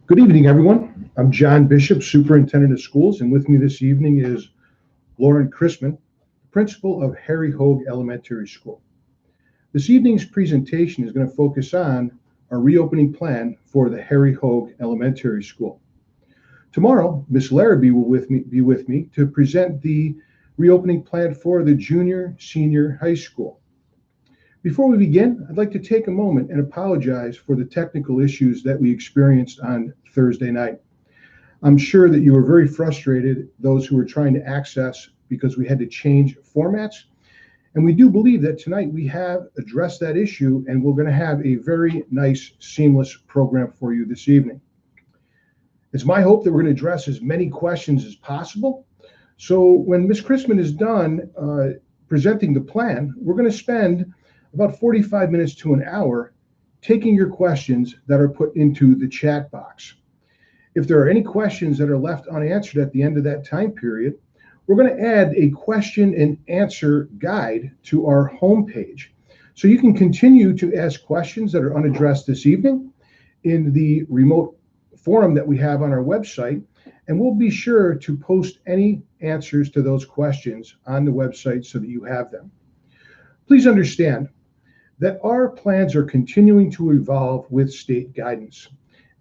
Good evening, everyone. I'm John Bishop, Superintendent of Schools, and with me this evening is Lauren Chrisman, Principal of Harry Hoag Elementary School. This evening's presentation is going to focus on our reopening plan for the Harry Hoag Elementary School. Tomorrow, Ms. Larrabee will be with me to present the reopening plan for the junior-senior high school. Before we begin, I'd like to take a moment and apologize for the technical issues that we experienced on Thursday night. I'm sure that you were very frustrated, those who were trying to access, because we had to change formats. And we do believe that tonight we have addressed that issue, and we're going to have a very nice, seamless program for you this evening. It's my hope that we're going to address as many questions as possible. So when Ms. Chrisman is done presenting the plan, we're going to spend about 45 minutes to an hour taking your questions that are put into the chat box. If there are any questions that are left unanswered at the end of that time period, we're going to add a question and answer guide to our homepage. So you can continue to ask questions that are unaddressed this evening in the remote forum that we have on our website, and we'll be sure to post any answers to those questions on the website so that you have them. Please understand that our plans are continuing to evolve with state guidance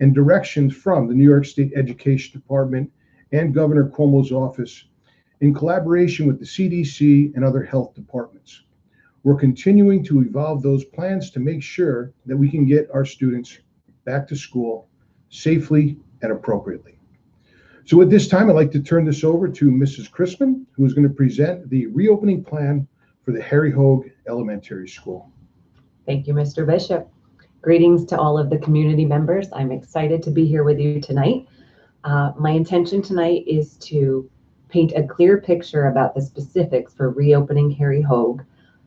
and directions from the New York State Education Department and Governor Cuomo's office in collaboration with the CDC and other health departments. We're continuing to evolve those plans to make sure that we can get our students back to school safely and appropriately. So at this time, I'd like to turn this over to Mrs. Chrisman, who is going to present the reopening plan for the Harry Hoag Elementary School. Thank you, Mr. Bishop. Greetings to all of the community members. I'm excited to be here with you tonight. My intention tonight is to paint a clear picture about the specifics for reopening Harry Hoag.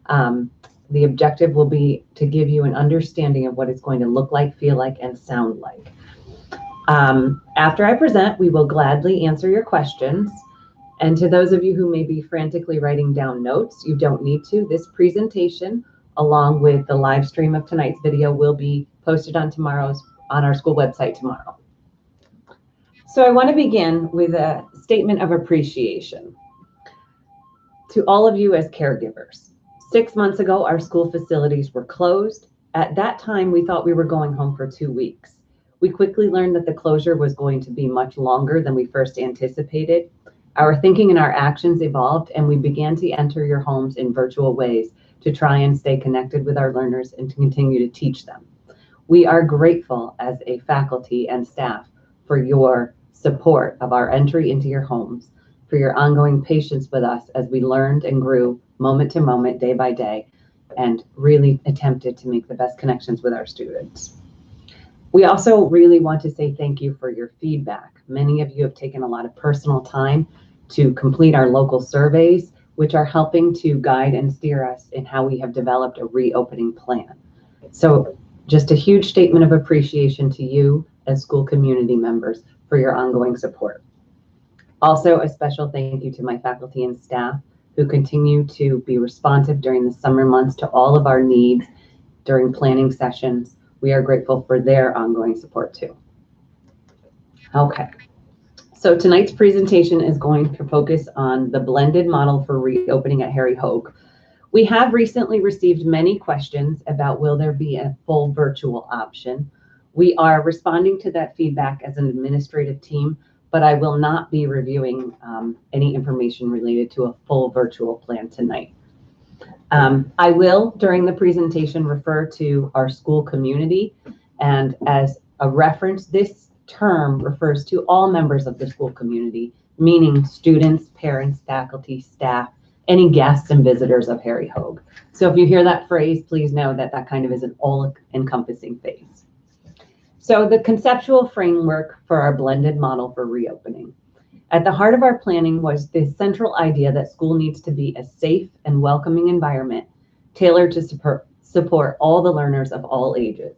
The objective will be to give you an understanding of what it's going to look like, feel like, and sound like. After I present, we will gladly answer your questions. And to those of you who may be frantically writing down notes, you don't need to. This presentation, along with the live stream of tonight's video, will be posted on our school website tomorrow. So I want to begin with a statement of appreciation to all of you as caregivers. 6 months ago, our school facilities were closed. At that time, we thought we were going home for 2 weeks. We quickly learned that the closure was going to be much longer than we first anticipated. Our thinking and our actions evolved, and we began to enter your homes in virtual ways to try and stay connected with our learners and to continue to teach them. We are grateful as a faculty and staff for your support of our entry into your homes, for your ongoing patience with us as we learned and grew moment to moment, day by day, and really attempted to make the best connections with our students. We also really want to say thank you for your feedback. Many of you have taken a lot of personal time to complete our local surveys, which are helping to guide and steer us in how we have developed a reopening plan. So just a huge statement of appreciation to you as school community members for your ongoing support. Also, a special thank you to my faculty and staff who continue to be responsive during the summer months to all of our needs during planning sessions. We are grateful for their ongoing support too. Okay. So tonight's presentation is going to focus on the blended model for reopening at Harry Hoag. We have recently received many questions about will there be a full virtual option. We are responding to that feedback as an administrative team, but I will not be reviewing any information related to a full virtual plan tonight. I will, during the presentation, refer to our school community, and as a reference, this term refers to all members of the school community, meaning students, parents, faculty, staff, any guests and visitors of Harry Hoag. So if you hear that phrase, please know that that kind of is an all-encompassing phase. So the conceptual framework for our blended model for reopening. At the heart of our planning was this central idea that school needs to be a safe and welcoming environment tailored to support all the learners of all ages.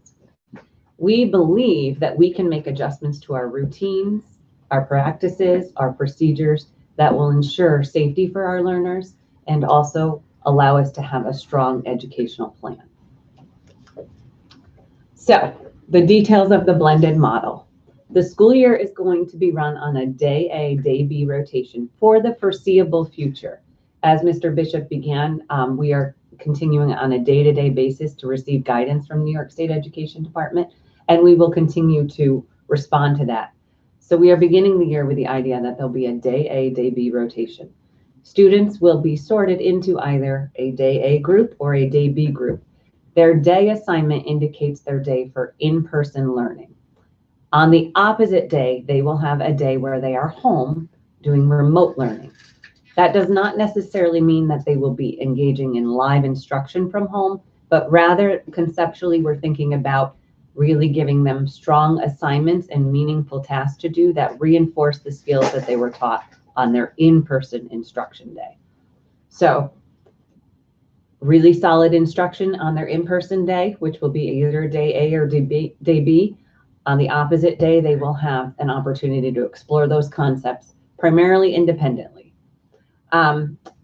We believe that we can make adjustments to our routines, our practices, our procedures that will ensure safety for our learners and also allow us to have a strong educational plan. So The details of the blended model. The school year is going to be run on a day A, day B rotation for the foreseeable future. As Mr. Bishop began, we are continuing on a day-to-day basis to receive guidance from New York State Education Department, and we will continue to respond to that. So we are beginning the year with the idea that there'll be a day A, day B rotation. Students will be sorted into either a day A group or a day B group. Their day assignment indicates their day for in-person learning. On the opposite day, they will have a day where they are home doing remote learning. That does not necessarily mean that they will be engaging in live instruction from home, but rather conceptually, we're thinking about really giving them strong assignments and meaningful tasks to do that reinforce the skills that they were taught on their in-person instruction day. So really solid instruction on their in-person day, which will be either day A or day B. On the opposite day, they will have an opportunity to explore those concepts primarily independently.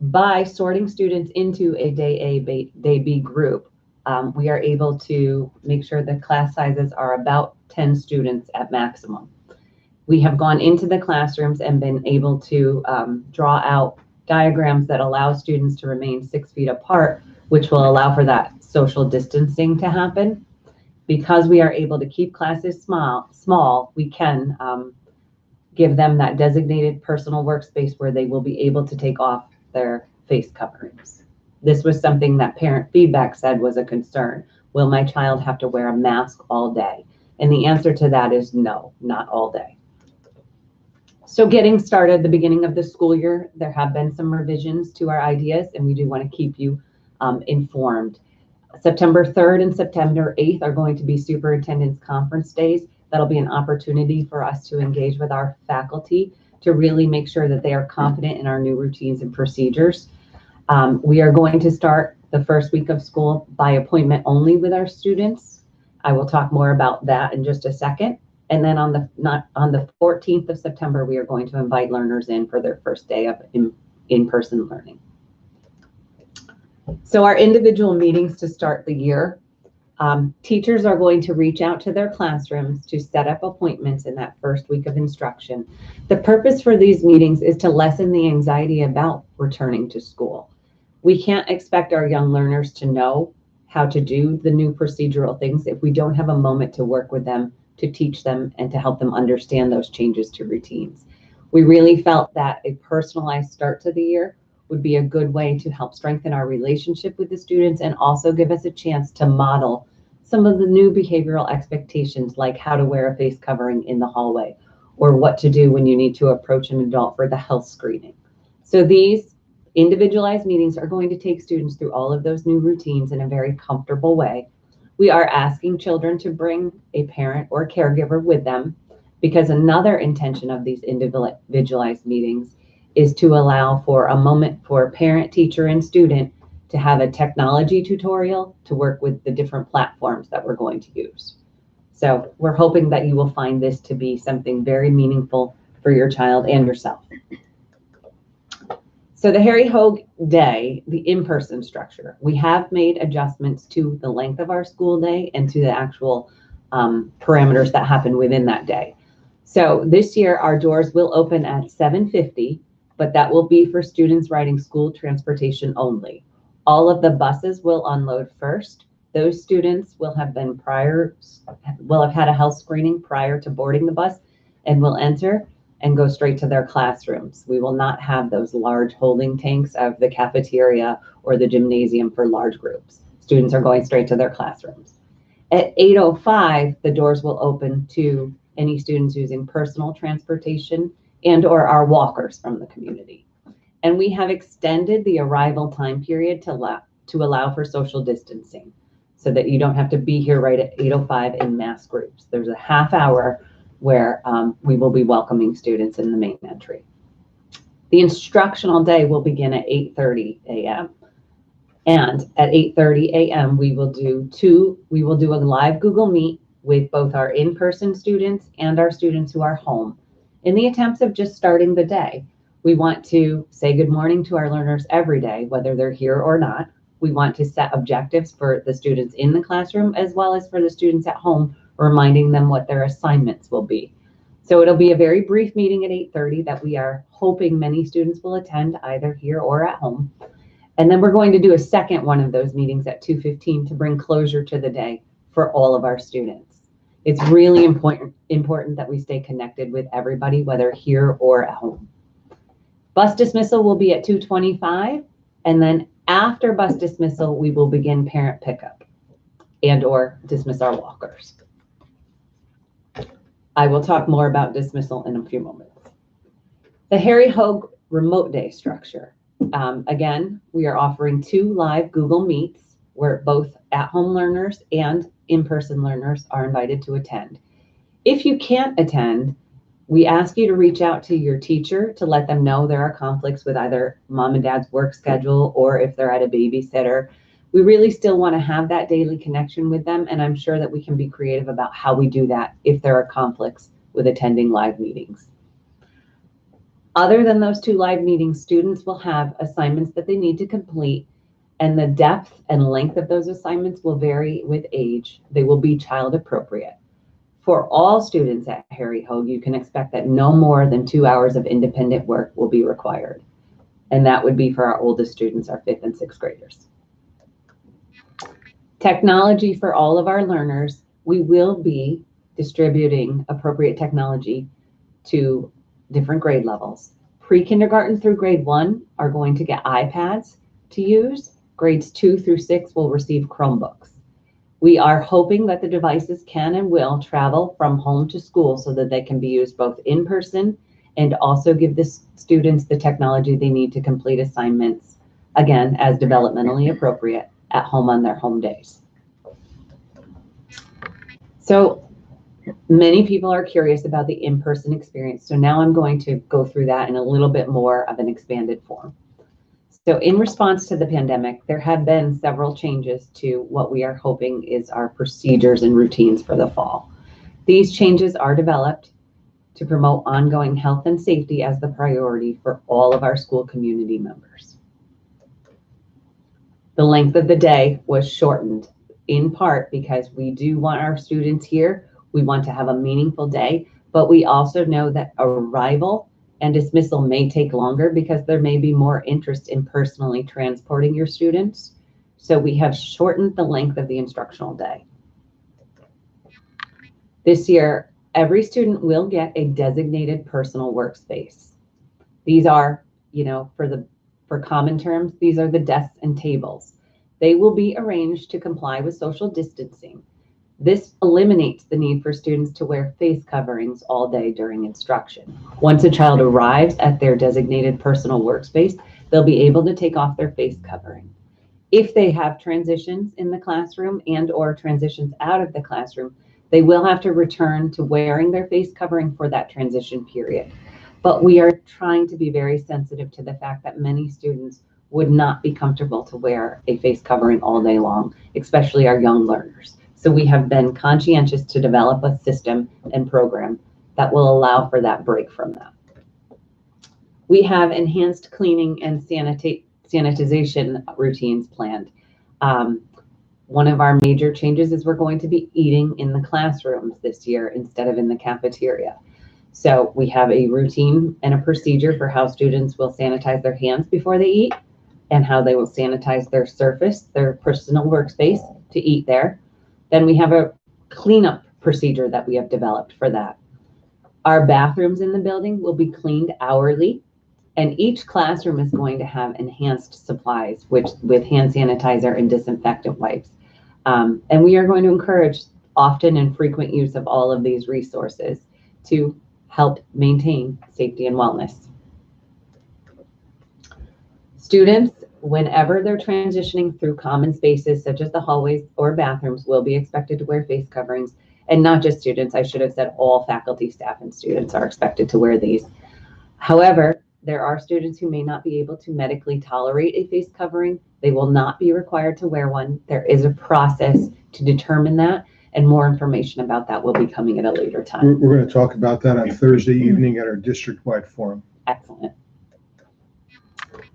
By sorting students into a day A, day B group, we are able to make sure the class sizes are about 10 students at maximum. We have gone into the classrooms and been able to draw out diagrams that allow students to remain 6 feet apart, which will allow for that social distancing to happen. Because we are able to keep classes small, we can give them that designated personal workspace where they will be able to take off their face coverings. This was something that parent feedback said was a concern. Will my child have to wear a mask all day? And the answer to that is no, not all day. So getting started at the beginning of the school year, there have been some revisions to our ideas, and we do want to keep you informed. September 3rd and September 8th are going to be superintendent's conference days. That'll be an opportunity for us to engage with our faculty to really make sure that they are confident in our new routines and procedures. We are going to start the first week of school by appointment only with our students. I will talk more about that in just a second. And then on the 14th of September, we are going to invite learners in for their first day of in-person learning. So our individual meetings to start the year, teachers are going to reach out to their classrooms to set up appointments in that first week of instruction. The purpose for these meetings is to lessen the anxiety about returning to school. We can't expect our young learners to know how to do the new procedural things if we don't have a moment to work with them, to teach them, and to help them understand those changes to routines. We really felt that a personalized start to the year would be a good way to help strengthen our relationship with the students and also give us a chance to model some of the new behavioral expectations, like how to wear a face covering in the hallway or what to do when you need to approach an adult for the health screening. So these individualized meetings are going to take students through all of those new routines in a very comfortable way. We are asking children to bring a parent or caregiver with them, because another intention of these individualized meetings is to allow for a moment for parent, teacher, and student to have a technology tutorial to work with the different platforms that we're going to use. So we're hoping that you will find this to be something very meaningful for your child and yourself. So the Harry Hoag Day, the in-person structure, we have made adjustments to the length of our school day and to the actual parameters that happen within that day. So this year our doors will open at 7:50, but that will be for students riding school transportation only. All of the buses will unload first. Those students will have had a health screening prior to boarding the bus and will enter and go straight to their classrooms. We will not have those large holding tanks of the cafeteria or the gymnasium for large groups. Students are going straight to their classrooms. At 8:05, the doors will open to any students using personal transportation and or our walkers from the community. And we have extended the arrival time period to allow for social distancing so that you don't have to be here right at 8:05 in mass groups. There's a half hour where we will be welcoming students in the main entry. The instructional day will begin at 8:30 a.m. And at 8:30 a.m. we will do a live Google Meet with both our in-person students and our students who are home in the attempts of just starting the day. We want to say good morning to our learners every day, whether they're here or not. We want to set objectives for the students in the classroom as well as for the students at home reminding them what their assignments will be. So it'll be a very brief meeting at 8:30 that we are hoping many students will attend either here or at home. And then we're going to do a second one of those meetings at 2:15 to bring closure to the day for all of our students. It's really important that we stay connected with everybody, whether here or at home. Bus dismissal will be at 2:25, and then after bus dismissal, we will begin parent pickup and or dismiss our walkers. I will talk more about dismissal in a few moments. The Harry Hoag remote day structure. Again, we are offering 2 live Google Meets where both at-home learners and in-person learners are invited to attend. If you can't attend, we ask you to reach out to your teacher to let them know there are conflicts with either mom and dad's work schedule or if they're at a babysitter. We really still want to have that daily connection with them, and I'm sure that we can be creative about how we do that if there are conflicts with attending live meetings. Other than those 2 live meetings, students will have assignments that they need to complete, and the depth and length of those assignments will vary with age. They will be child appropriate. For all students at Harry Hoag, you can expect that no more than 2 hours of independent work will be required. And that would be for our oldest students, our 5th and 6th graders. Technology for all of our learners. We will be distributing appropriate technology to different grade levels. Pre-kindergarten through grade 1 are going to get iPads to use. Grades 2 through 6 will receive Chromebooks. We are hoping that the devices can and will travel from home to school so that they can be used both in person and also give the students the technology they need to complete assignments, again, as developmentally appropriate at home on their home days. So many people are curious about the in-person experience. So now I'm going to go through that in a little bit more of an expanded form. So in response to the pandemic, there have been several changes to what we are hoping is our procedures and routines for the fall. These changes are developed to promote ongoing health and safety as the priority for all of our school community members. The length of the day was shortened in part because we do want our students here. We want to have a meaningful day, but we also know that arrival and dismissal may take longer because there may be more interest in personally transporting your students. So we have shortened the length of the instructional day. This year, every student will get a designated personal workspace. These are, for common terms, these are the desks and tables. They will be arranged to comply with social distancing. This eliminates the need for students to wear face coverings all day during instruction. Once a child arrives at their designated personal workspace, they'll be able to take off their face covering. If they have transitions in the classroom and or transitions out of the classroom, they will have to return to wearing their face covering for that transition period. But we are trying to be very sensitive to the fact that many students would not be comfortable to wear a face covering all day long, especially our young learners. So we have been conscientious to develop a system and program that will allow for that break from that. We have enhanced cleaning and sanitization routines planned. One of our major changes is we're going to be eating in the classrooms this year instead of in the cafeteria. So we have a routine and a procedure for how students will sanitize their hands before they eat and how they will sanitize their surface, their personal workspace to eat there. Then we have a cleanup procedure that we have developed for that. Our bathrooms in the building will be cleaned hourly, and each classroom is going to have enhanced supplies with hand sanitizer and disinfectant wipes. And we are going to encourage often and frequent use of all of these resources to help maintain safety and wellness. Students, whenever they're transitioning through common spaces such as the hallways or bathrooms, will be expected to wear face coverings. And not just students, I should have said all faculty, staff, and students are expected to wear these. However, there are students who may not be able to medically tolerate a face covering. They will not be required to wear one. There is a process to determine that, and more information about that will be coming at a later time. We're going to talk about that on Thursday evening at our district-wide forum. Excellent.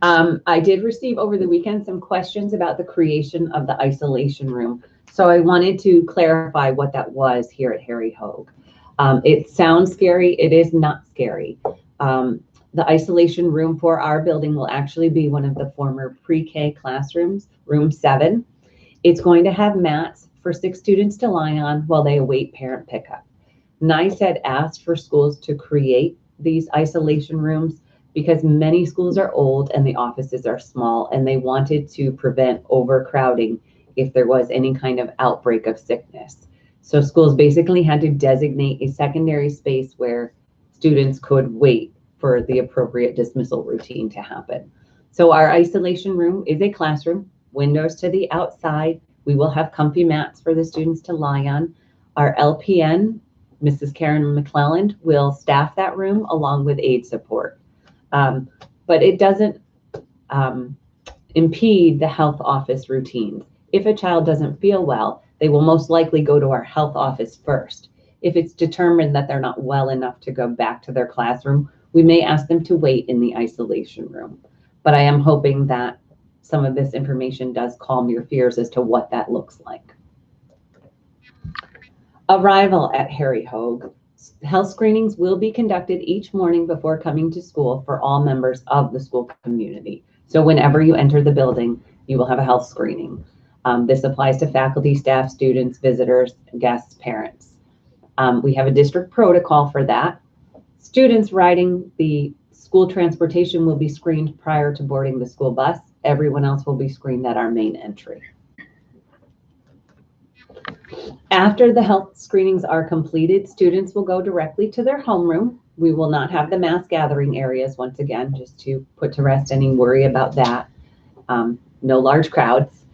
I did receive over the weekend some questions about the creation of the isolation room. So I wanted to clarify what that was here at Harry Hoag. It sounds scary. It is not scary. The isolation room for our building will actually be one of the former pre-K classrooms, room 7. It's going to have mats for 6 students to lie on while they await parent pickup. NICE had asked for schools to create these isolation rooms because many schools are old and the offices are small, and they wanted to prevent overcrowding if there was any kind of outbreak of sickness. So schools basically had to designate a secondary space where students could wait for the appropriate dismissal routine to happen. So our isolation room is a classroom, windows to the outside. We will have comfy mats for the students to lie on. Our LPN, Mrs. Karen McClelland, will staff that room along with aid support. But it doesn't impede the health office routines. If a child doesn't feel well, they will most likely go to our health office first. If it's determined that they're not well enough to go back to their classroom, we may ask them to wait in the isolation room. But I am hoping that some of this information does calm your fears as to what that looks like. Arrival at Harry Hoag. Health screenings will be conducted each morning before coming to school for all members of the school community. So whenever you enter the building, you will have a health screening. This applies to faculty, staff, students, visitors, guests, parents. We have a district protocol for that. Students riding the school transportation will be screened prior to boarding the school bus. Everyone else will be screened at our main entry. After the health screenings are completed, students will go directly to their homeroom. We will not have the mass gathering areas once again, just to put to rest any worry about that. No large crowds.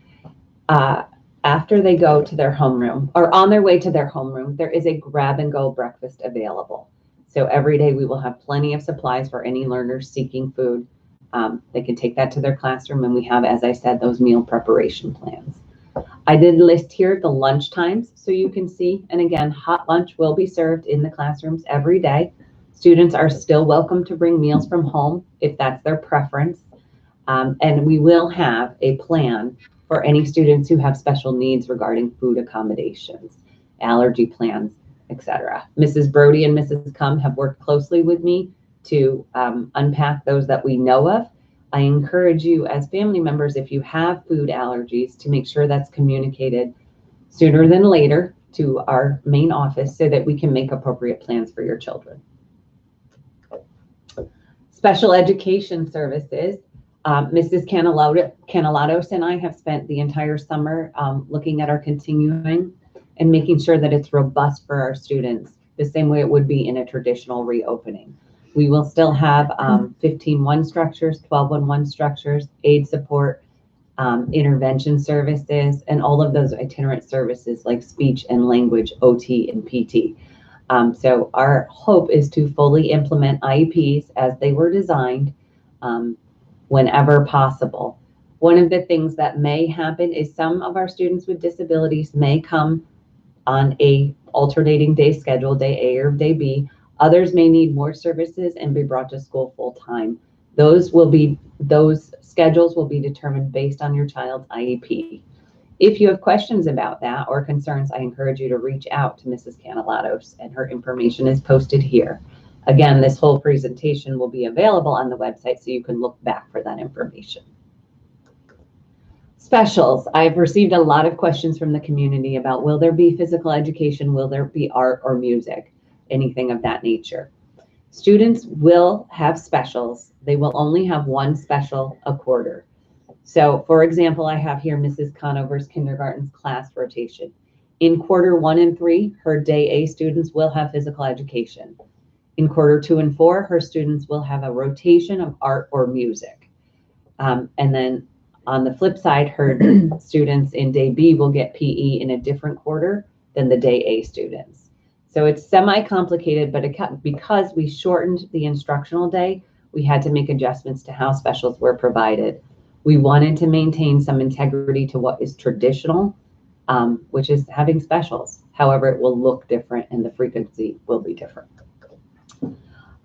After they go to their homeroom, or on their way to their homeroom, there is a grab-and-go breakfast available. So every day we will have plenty of supplies for any learners seeking food. They can take that to their classroom, and we have, as I said, those meal preparation plans. I did list here the lunch times so you can see, and again, hot lunch will be served in the classrooms every day. Students are still welcome to bring meals from home if that's their preference. And we will have a plan for any students who have special needs regarding food accommodations, allergy plans, etc. Mrs. Brody and Mrs. Cum have worked closely with me to unpack those that we know of. I encourage you as family members, if you have food allergies, to make sure that's communicated sooner than later to our main office so that we can make appropriate plans for your children. Special education services. Mrs. Canelados and I have spent the entire summer looking at our continuing and making sure that it's robust for our students, the same way it would be in a traditional reopening. We will still have 15-1 structures, 12-1 structures, aid support, intervention services, and all of those itinerant services like speech and language, OT, and PT. So our hope is to fully implement IEPs as they were designed whenever possible. One of the things that may happen is some of our students with disabilities may come on a alternating day schedule, day A or day B. Others may need more services and be brought to school full time. Those schedules will be determined based on your child's IEP. If you have questions about that or concerns, I encourage you to reach out to Mrs. Canelados, and her information is posted here. Again, this whole presentation will be available on the website so you can look back for that information. Specials. I've received a lot of questions from the community about, will there be physical education? Will there be art or music? Anything of that nature. Students will have specials. They will only have one special a quarter. So for example, I have here Mrs. Conover's kindergarten's class rotation. In quarter 1 and 3, her day A students will have physical education. In quarter 2 and 4, her students will have a rotation of art or music. And then on the flip side, her students in day B will get PE in a different quarter than the day A students. So it's semi-complicated, but because we shortened the instructional day, we had to make adjustments to how specials were provided. We wanted to maintain some integrity to what is traditional, which is having specials. However, it will look different and the frequency will be different.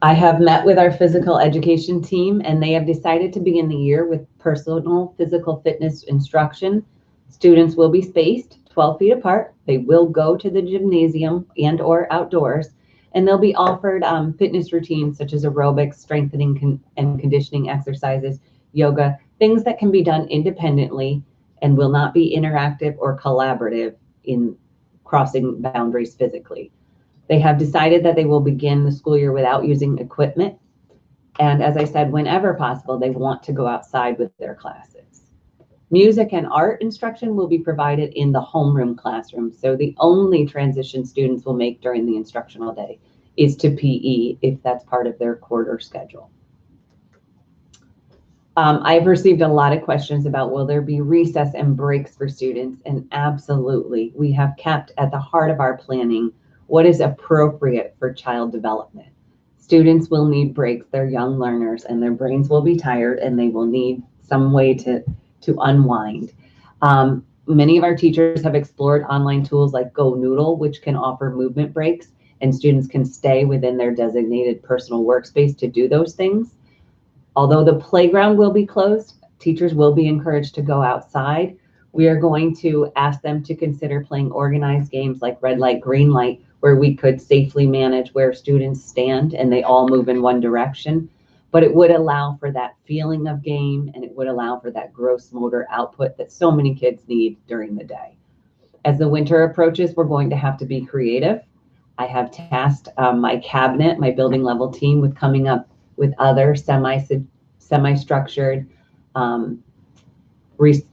I have met with our physical education team, and they have decided to begin the year with personal physical fitness instruction. Students will be spaced 12 feet apart. They will go to the gymnasium and or outdoors, and they'll be offered fitness routines such as aerobics, strengthening and conditioning exercises, yoga, things that can be done independently and will not be interactive or collaborative in crossing boundaries physically. They have decided that they will begin the school year without using equipment. And as I said, whenever possible, they want to go outside with their classes. Music and art instruction will be provided in the homeroom classroom. So the only transition students will make during the instructional day is to PE if that's part of their quarter schedule. I've received a lot of questions about will there be recess and breaks for students, and absolutely. We have kept at the heart of our planning what is appropriate for child development. Students will need breaks. They're young learners and their brains will be tired and they will need some way to unwind. Many of our teachers have explored online tools like Go Noodle, which can offer movement breaks, and students can stay within their designated personal workspace to do those things. Although the playground will be closed, teachers will be encouraged to go outside. We are going to ask them to consider playing organized games like red light, green light, where we could safely manage where students stand and they all move in one direction. But it would allow for that feeling of game, and it would allow for that gross motor output that so many kids need during the day. As the winter approaches, we're going to have to be creative. I have tasked my cabinet, my building level team, with coming up with other semi-structured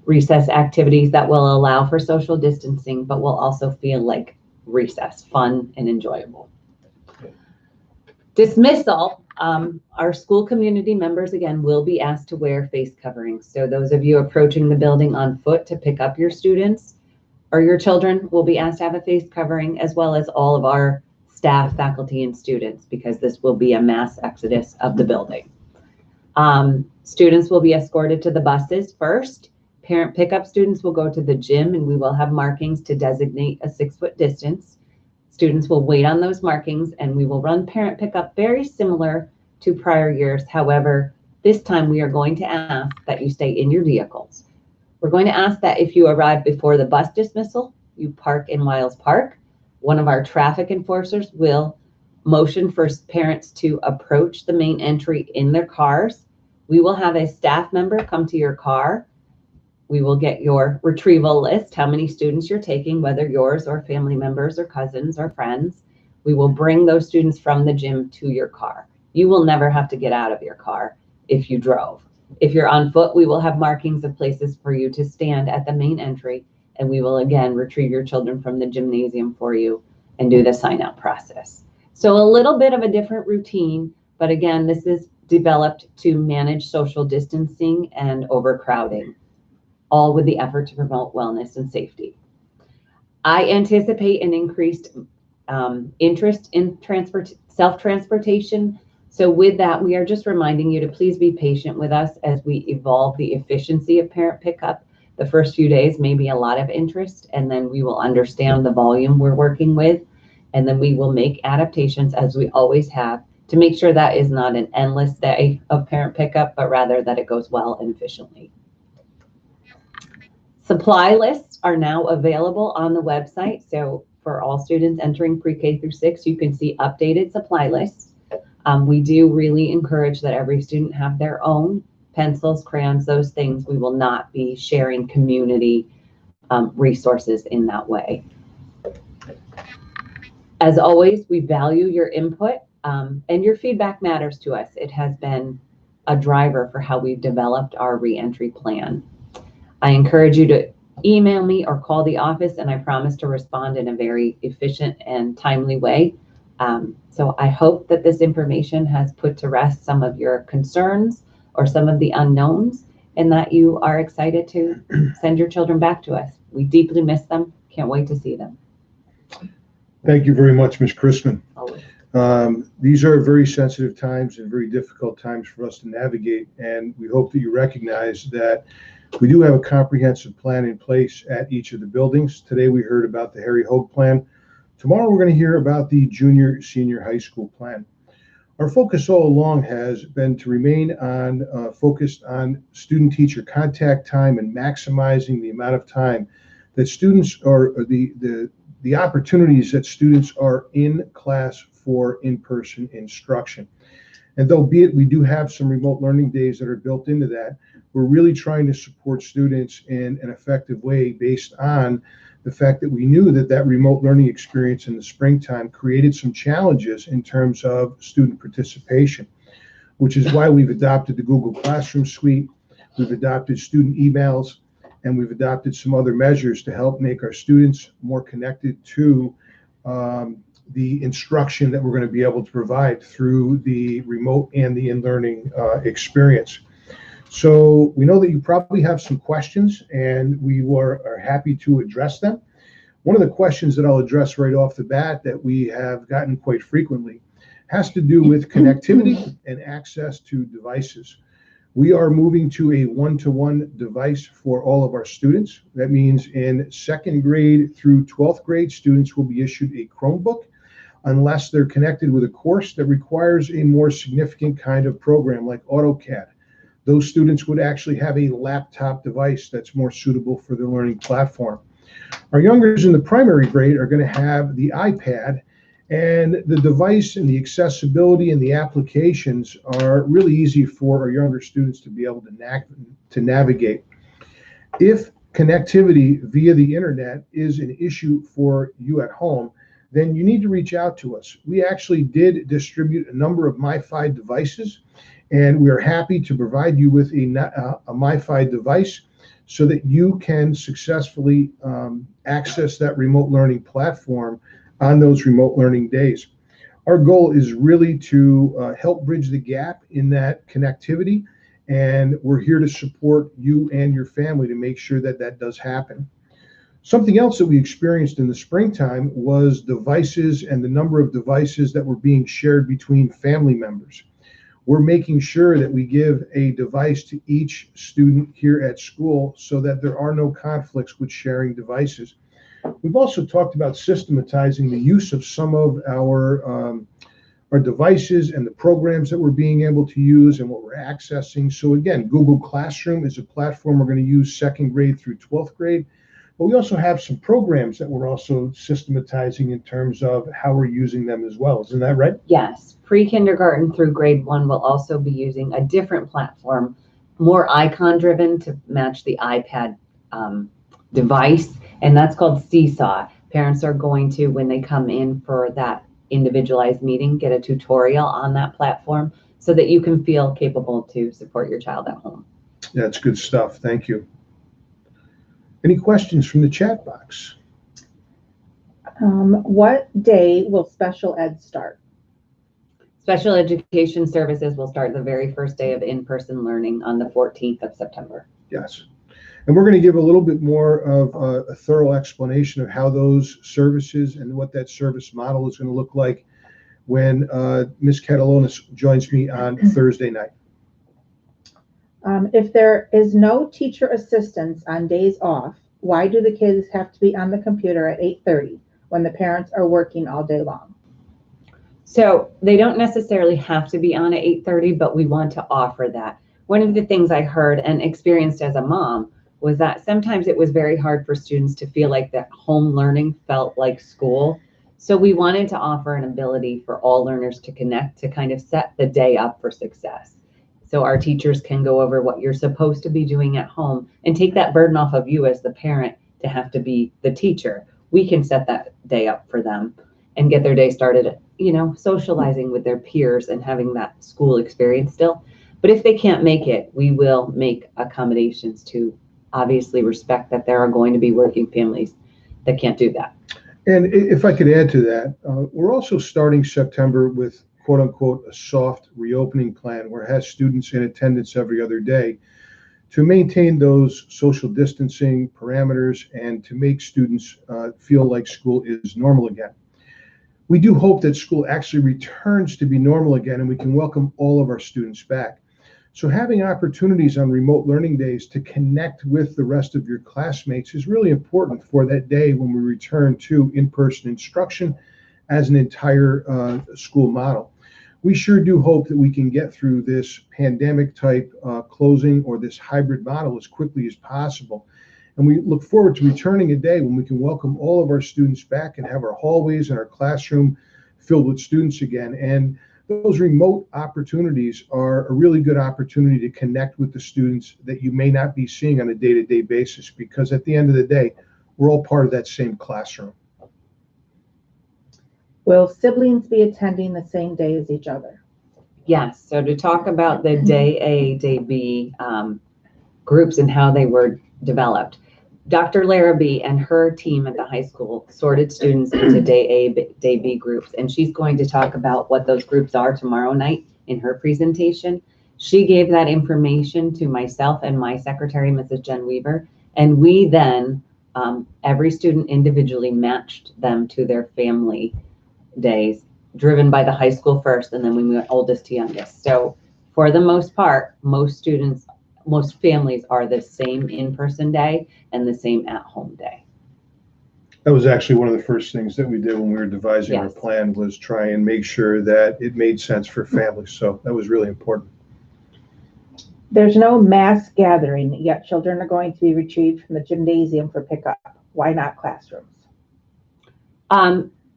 recess activities that will allow for social distancing, but will also feel like recess, fun and enjoyable. Dismissal, our school community members, again, will be asked to wear face coverings. So those of you approaching the building on foot to pick up your students or your children will be asked to have a face covering, as well as all of our staff, faculty, and students, because this will be a mass exodus of the building. Students will be escorted to the buses first. Parent pickup students will go to the gym, and we will have markings to designate a 6-foot distance. Students will wait on those markings, and we will run parent pickup very similar to prior years. However, this time we are going to ask that you stay in your vehicles. We're going to ask that if you arrive before the bus dismissal, you park in Wiles Park. One of our traffic enforcers will motion for parents to approach the main entry in their cars. We will have a staff member come to your car. We will get your retrieval list, how many students you're taking, whether yours or family members or cousins or friends. We will bring those students from the gym to your car. You will never have to get out of your car if you drove. If you're on foot, we will have markings of places for you to stand at the main entry, and we will again retrieve your children from the gymnasium for you and do the sign out process. So a little bit of a different routine, but again, this is developed to manage social distancing and overcrowding, all with the effort to promote wellness and safety. I anticipate an increased interest in self-transportation. So with that, we are just reminding you to please be patient with us as we evolve the efficiency of parent pickup. The first few days may be a lot of interest, and then we will understand the volume we're working with, and then we will make adaptations, as we always have, to make sure that is not an endless day of parent pickup, but rather that it goes well and efficiently. Supply lists are now available on the website. So for all students entering pre-K through 6, you can see updated supply lists. We do really encourage that every student have their own pencils, crayons, those things. We will not be sharing community resources in that way. As always, we value your input, and your feedback matters to us. It has been a driver for how we've developed our reentry plan. I encourage you to email me or call the office, and I promise to respond in a very efficient and timely way. So I hope that this information has put to rest some of your concerns or some of the unknowns, and that you are excited to send your children back to us. We deeply miss them. Can't wait to see them. Thank you very much, Ms. Chrisman. These are very sensitive times and very difficult times for us to navigate, and we hope that you recognize that we do have a comprehensive plan in place at each of the buildings. Today we heard about the Harry Hoag plan. Tomorrow we're going to hear about the junior senior high school plan. Our focus all along has been to remain focused on student teacher contact time and maximizing the amount of time that students or the opportunities that students are in class for in-person instruction. And though be it we do have some remote learning days that are built into that, we're really trying to support students in an effective way based on the fact that we knew that that remote learning experience in the springtime created some challenges in terms of student participation, which is why we've adopted the Google Classroom suite, we've adopted student emails, and we've adopted some other measures to help make our students more connected to the instruction that we're going to be able to provide through the remote and the in-learning experience. So we know that you probably have some questions, and we are happy to address them. One of the questions that I'll address right off the bat that we have gotten quite frequently has to do with connectivity and access to devices. We are moving to a one-to-one device for all of our students. That means in second grade through 12th grade, students will be issued a Chromebook unless they're connected with a course that requires a more significant kind of program like AutoCAD. Those students would actually have a laptop device that's more suitable for their learning platform. Our youngers in the primary grade are going to have the iPad, and the device and the accessibility and the applications are really easy for our younger students to be able to navigate. If connectivity via the internet is an issue for you at home, then you need to reach out to us. We actually did distribute a number of MiFi devices, and we are happy to provide you with a MiFi device so that you can successfully access that remote learning platform on those remote learning days. Our goal is really to help bridge the gap in that connectivity, and we're here to support you and your family to make sure that that does happen. Something else that we experienced in the springtime was devices and the number of devices that were being shared between family members. We're making sure that we give a device to each student here at school so that there are no conflicts with sharing devices. We've also talked about systematizing the use of some of our devices and the programs that we're being able to use and what we're accessing. So again, Google Classroom is a platform we're going to use second grade through 12th grade. But we also have some programs that we're also systematizing in terms of how we're using them as well. Isn't that right? Yes. Pre-kindergarten through grade 1 will also be using a different platform, more icon driven to match the iPad device, and that's called Seesaw. Parents are going to, when they come in for that individualized meeting, get a tutorial on that platform so that you can feel capable to support your child at home. That's good stuff. Thank you. Any questions from the chat box? What day will special ed start? Special education services will start the very first day of in-person learning on the 14th of September. Yes. And we're going to give a little bit more of a thorough explanation of how those services and what that service model is going to look like when Ms. Catalonis joins me on Thursday night. If there is no teacher assistance on days off, why do the kids have to be on the computer at 8:30 when the parents are working all day long? So they don't necessarily have to be on at 8:30, but we want to offer that. One of the things I heard and experienced as a mom was that sometimes it was very hard for students to feel like that home learning felt like school. So we wanted to offer an ability for all learners to connect to kind of set the day up for success. So our teachers can go over what you're supposed to be doing at home and take that burden off of you as the parent to have to be the teacher. We can set that day up for them and get their day started, socializing with their peers and having that school experience still. But if they can't make it, we will make accommodations to obviously respect that there are going to be working families that can't do that. And if I could add to that, we're also starting September with quote unquote a soft reopening plan where it has students in attendance every other day to maintain those social distancing parameters and to make students feel like school is normal again. We do hope that school actually returns to be normal again and we can welcome all of our students back. So having opportunities on remote learning days to connect with the rest of your classmates is really important for that day when we return to in-person instruction as an entire school model. We sure do hope that we can get through this pandemic type closing or this hybrid model as quickly as possible. And we look forward to returning a day when we can welcome all of our students back and have our hallways and our classroom filled with students again. And those remote opportunities are a really good opportunity to connect with the students that you may not be seeing on a day-to-day basis, because at the end of the day, we're all part of that same classroom. Will siblings be attending the same day as each other? Yes, so to talk about the day A, day B groups and how they were developed. Dr. Larrabee and her team at the high school sorted students into day A, day B groups, and she's going to talk about what those groups are tomorrow night in her presentation. She gave that information to myself and my secretary, Mrs. Jen Weaver, and we then, every student individually matched them to their family days, driven by the high school first, and then we went oldest to youngest. So for the most part, most families are the same in-person day and the same at-home day. That was actually one of the first things that we did when we were devising our plan, was try and make sure that it made sense for families. So that was really important. There's no mass gathering, yet children are going to be retrieved from the gymnasium for pickup. Why not classrooms?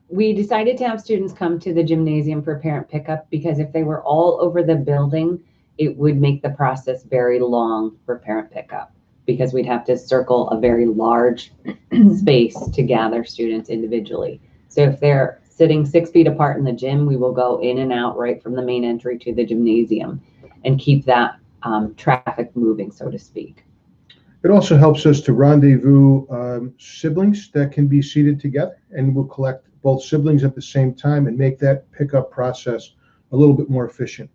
We decided to have students come to the gymnasium for parent pickup because if they were all over the building, it would make the process very long for parent pickup, because we'd have to circle a very large space to gather students individually. So if they're sitting 6 feet apart in the gym, we will go in and out right from the main entry to the gymnasium and keep that traffic moving, so to speak. It also helps us to rendezvous siblings that can be seated together, and we'll collect both siblings at the same time and make that pickup process a little bit more efficient.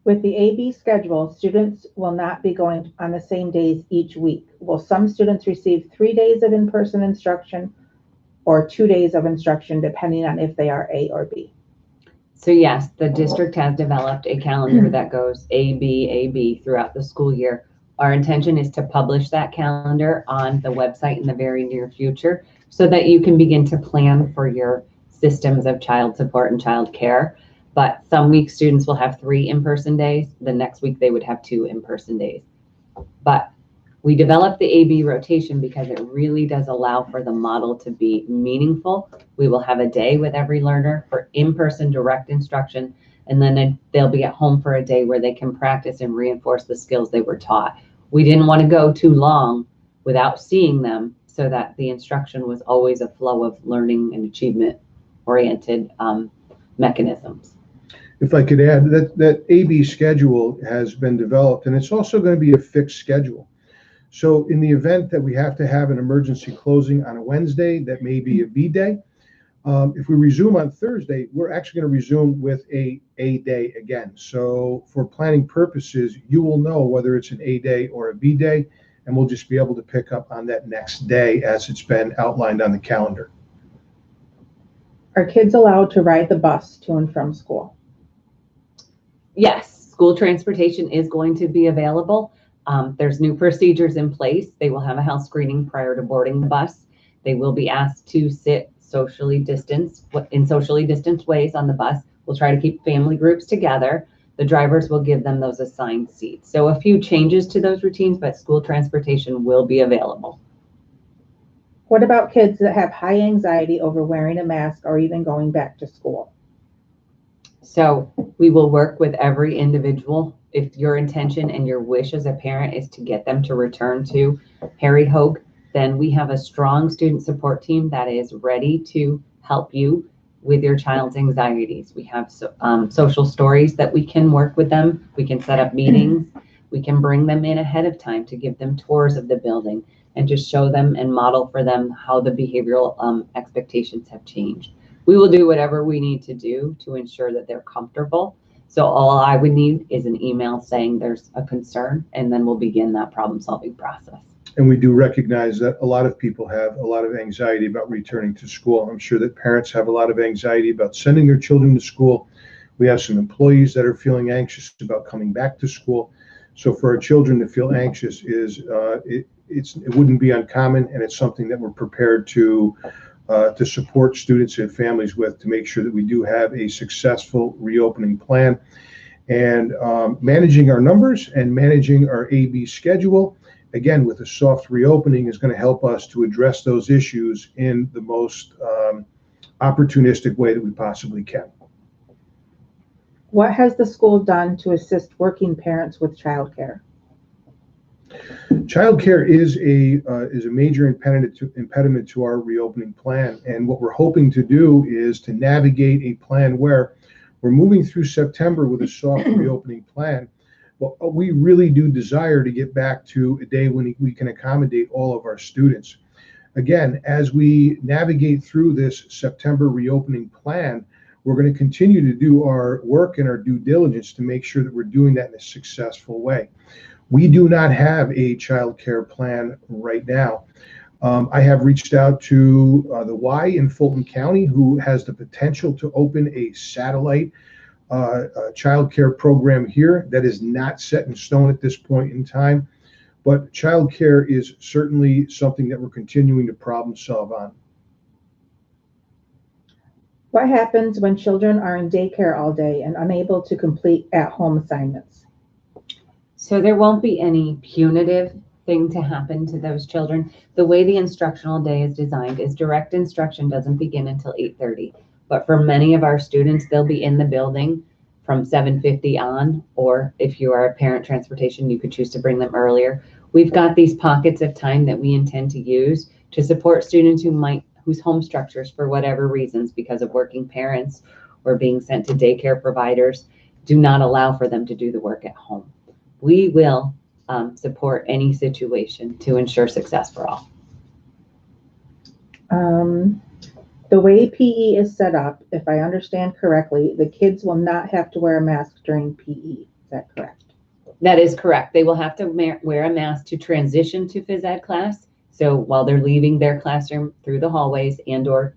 With the AB schedule, students will not be going on the same days each week. Will some students receive 3 days of in-person instruction or 2 days of instruction, depending on if they are A or B? So yes, the district has developed a calendar that goes AB throughout the school year. Our intention is to publish that calendar on the website in the very near future so that you can begin to plan for your systems of child support and child care. But some weeks students will have 3 in-person days. The next week they would have 2 in-person days. But we developed the AB rotation because it really does allow for the model to be meaningful. We will have a day with every learner for in-person direct instruction, and then they'll be at home for a day where they can practice and reinforce the skills they were taught. We didn't want to go too long without seeing them, so that the instruction was always a flow of learning and achievement-oriented mechanisms. If I could add, that AB schedule has been developed, and it's also going to be a fixed schedule. So in the event that we have to have an emergency closing on a Wednesday, that may be a B day. If we resume on Thursday, we're actually going to resume with a day again. So for planning purposes, you will know whether it's an A day or a B day, and we'll just be able to pick up on that next day as it's been outlined on the calendar. Are kids allowed to ride the bus to and from school? Yes, school transportation is going to be available. There's new procedures in place. They will have a health screening prior to boarding the bus. They will be asked to sit socially distanced ways on the bus. We'll try to keep family groups together. The drivers will give them those assigned seats. So a few changes to those routines, but school transportation will be available. What about kids that have high anxiety over wearing a mask or even going back to school? So we will work with every individual. If your intention and your wish as a parent is to get them to return to Harry Hoag, then we have a strong student support team that is ready to help you with your child's anxieties. We have social stories that we can work with them. We can set up meetings. We can bring them in ahead of time to give them tours of the building and just show them and model for them how the behavioral expectations have changed. We will do whatever we need to do to ensure that they're comfortable. So all I would need is an email saying there's a concern, and then we'll begin that problem-solving process. And we do recognize that a lot of people have a lot of anxiety about returning to school. I'm sure that parents have a lot of anxiety about sending their children to school. We have some employees that are feeling anxious about coming back to school. So for our children to feel anxious it wouldn't be uncommon, and it's something that we're prepared to support students and families with, to make sure that we do have a successful reopening plan. And managing our numbers and managing our AB schedule again, with a soft reopening, is going to help us to address those issues in the most opportunistic way that we possibly can. What has the school done to assist working parents with childcare? Childcare is a major impediment to our reopening plan, and what we're hoping to do is to navigate a plan where we're moving through September with a soft reopening plan. Well, we really do desire to get back to a day when we can accommodate all of our students. Again, as we navigate through this September reopening plan, we're going to continue to do our work and our due diligence to make sure that we're doing that in a successful way. We do not have a child care plan right now. I have reached out to the Y in Fulton County, who has the potential to open a satellite child care program here. That is not set in stone at this point in time, but child care is certainly something that we're continuing to problem solve on. What happens when children are in daycare all day and unable to complete at-home assignments? So there won't be any punitive thing to happen to those children. The way the instructional day is designed is direct instruction doesn't begin until 8:30. But for many of our students, they'll be in the building from 7:50 on, or if you are a parent transportation, you could choose to bring them earlier. We've got these pockets of time that we intend to use to support students whose home structures, for whatever reasons, because of working parents or being sent to daycare providers, do not allow for them to do the work at home. We will support any situation to ensure success for all. The way PE is set up, if I understand correctly, the kids will not have to wear a mask during PE. Is that correct? That is correct. They will have to wear a mask to transition to phys ed class. So while they're leaving their classroom through the hallways and or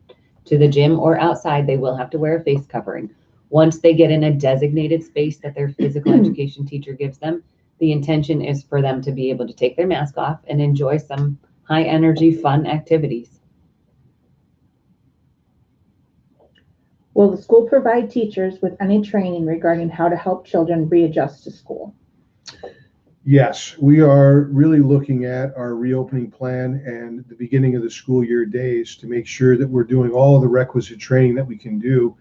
to the gym or outside, they will have to wear a face covering. Once they get in a designated space that their physical education teacher gives them, the intention is for them to be able to take their mask off and enjoy some high energy, fun activities. Will the school provide teachers with any training regarding how to help children readjust to school? Yes, we are really looking at our reopening plan and the beginning of the school year days to make sure that we're doing all of the requisite training that we can do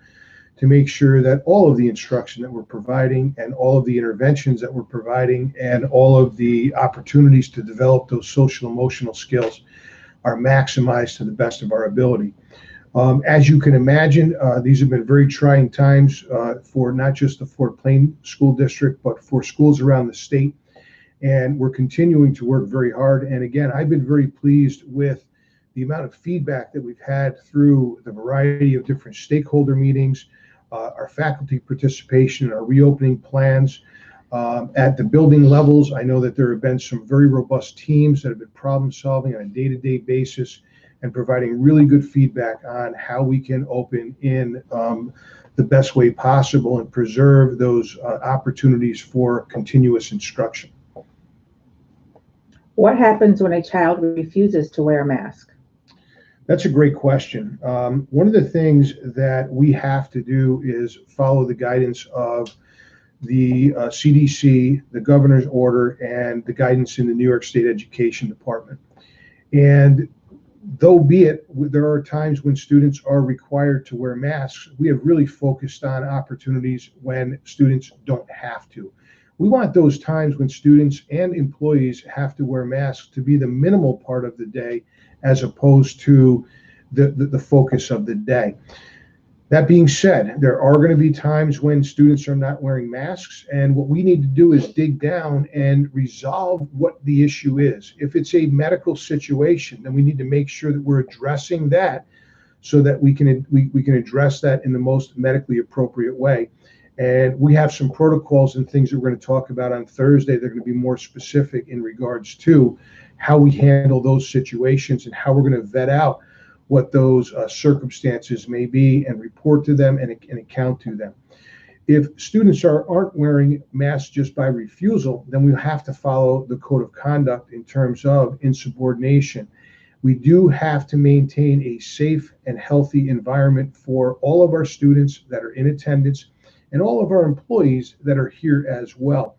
to make sure that all of the instruction that we're providing and all of the interventions that we're providing and all of the opportunities to develop those social emotional skills are maximized to the best of our ability. As you can imagine, these have been very trying times for not just the Fort Plain School District, but for schools around the state. And we're continuing to work very hard. And again, I've been very pleased with the amount of feedback that we've had through the variety of different stakeholder meetings, our faculty participation, our reopening plans. At the building levels, I know that there have been some very robust teams that have been problem solving on a day-to-day basis and providing really good feedback on how we can open in the best way possible and preserve those opportunities for continuous instruction. What happens when a child refuses to wear a mask? That's a great question. One of the things that we have to do is follow the guidance of the CDC, the governor's order, and the guidance in the New York State Education Department. And though be it, there are times when students are required to wear masks, we have really focused on opportunities when students don't have to. We want those times when students and employees have to wear masks to be the minimal part of the day as opposed to the focus of the day. That being said, there are going to be times when students are not wearing masks, and what we need to do is dig down and resolve what the issue is. If it's a medical situation, then we need to make sure that we're addressing that so that we can address that in the most medically appropriate way. And we have some protocols and things that we're going to talk about on Thursday. They're going to be more specific in regards to how we handle those situations and how we're going to vet out what those circumstances may be and report to them and account to them. If students aren't wearing masks just by refusal, then we have to follow the code of conduct in terms of insubordination. We do have to maintain a safe and healthy environment for all of our students that are in attendance and all of our employees that are here as well.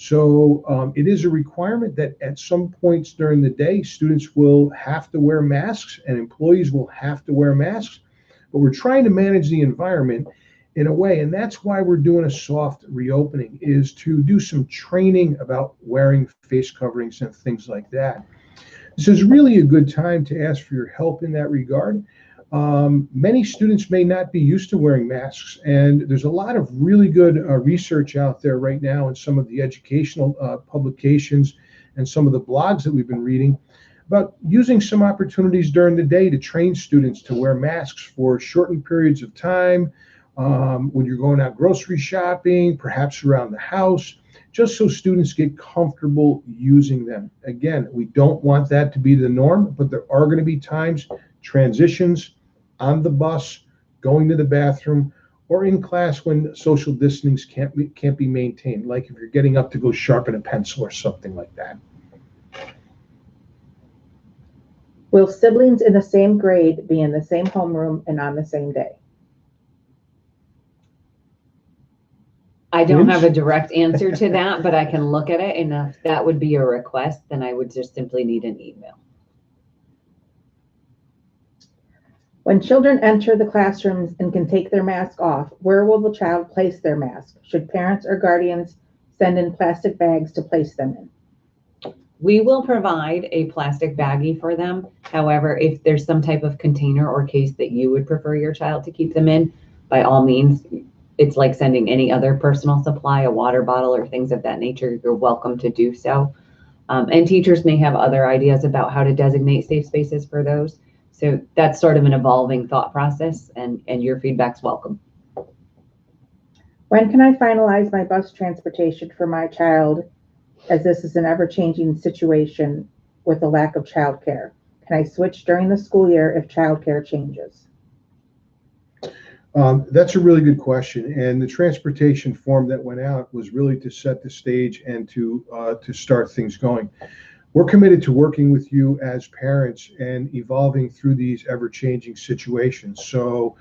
So it is a requirement that at some points during the day, students will have to wear masks and employees will have to wear masks. But we're trying to manage the environment in a way, and that's why we're doing a soft reopening, is to do some training about wearing face coverings and things like that. This is really a good time to ask for your help in that regard. Many students may not be used to wearing masks, and there's a lot of really good research out there right now in some of the educational publications and some of the blogs that we've been reading about using some opportunities during the day to train students to wear masks for shortened periods of time, when you're going out grocery shopping, perhaps around the house, just so students get comfortable using them. Again, we don't want that to be the norm, but there are going to be times, transitions, on the bus, going to the bathroom, or in class when social distancing can't be maintained, like if you're getting up to go sharpen a pencil or something like that. Will siblings in the same grade be in the same homeroom and on the same day? I don't have a direct answer to that, but I can look at it, and if that would be a request, then I would just simply need an email. When children enter the classrooms and can take their mask off, where will the child place their mask? Should parents or guardians send in plastic bags to place them in? We will provide a plastic baggie for them. However, if there's some type of container or case that you would prefer your child to keep them in, by all means, it's like sending any other personal supply, a water bottle or things of that nature. You're welcome to do so. And teachers may have other ideas about how to designate safe spaces for those. So that's sort of an evolving thought process, and your feedback's welcome. When can I finalize my bus transportation for my child, as this is an ever-changing situation with a lack of childcare? Can I switch during the school year if childcare changes? That's a really good question, and the transportation form that went out was really to set the stage and to start things going. We're committed to working with you as parents and evolving through these ever-changing situations. So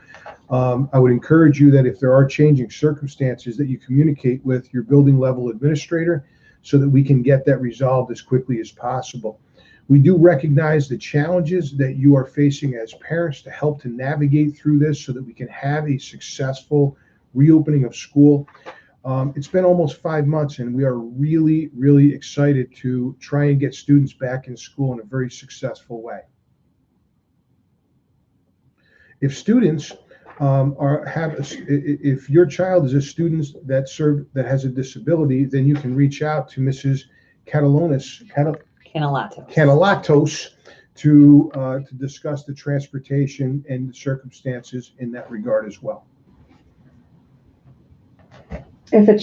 I would encourage you that if there are changing circumstances, that you communicate with your building level administrator so that we can get that resolved as quickly as possible. We do recognize the challenges that you are facing as parents to help to navigate through this so that we can have a successful reopening of school. It's been almost 5 months, and we are really, really excited to try and get students back in school in a very successful way. If students if your child is a student that has a disability, then you can reach out to Mrs. Canalatos to discuss the transportation and the circumstances in that regard as well. If a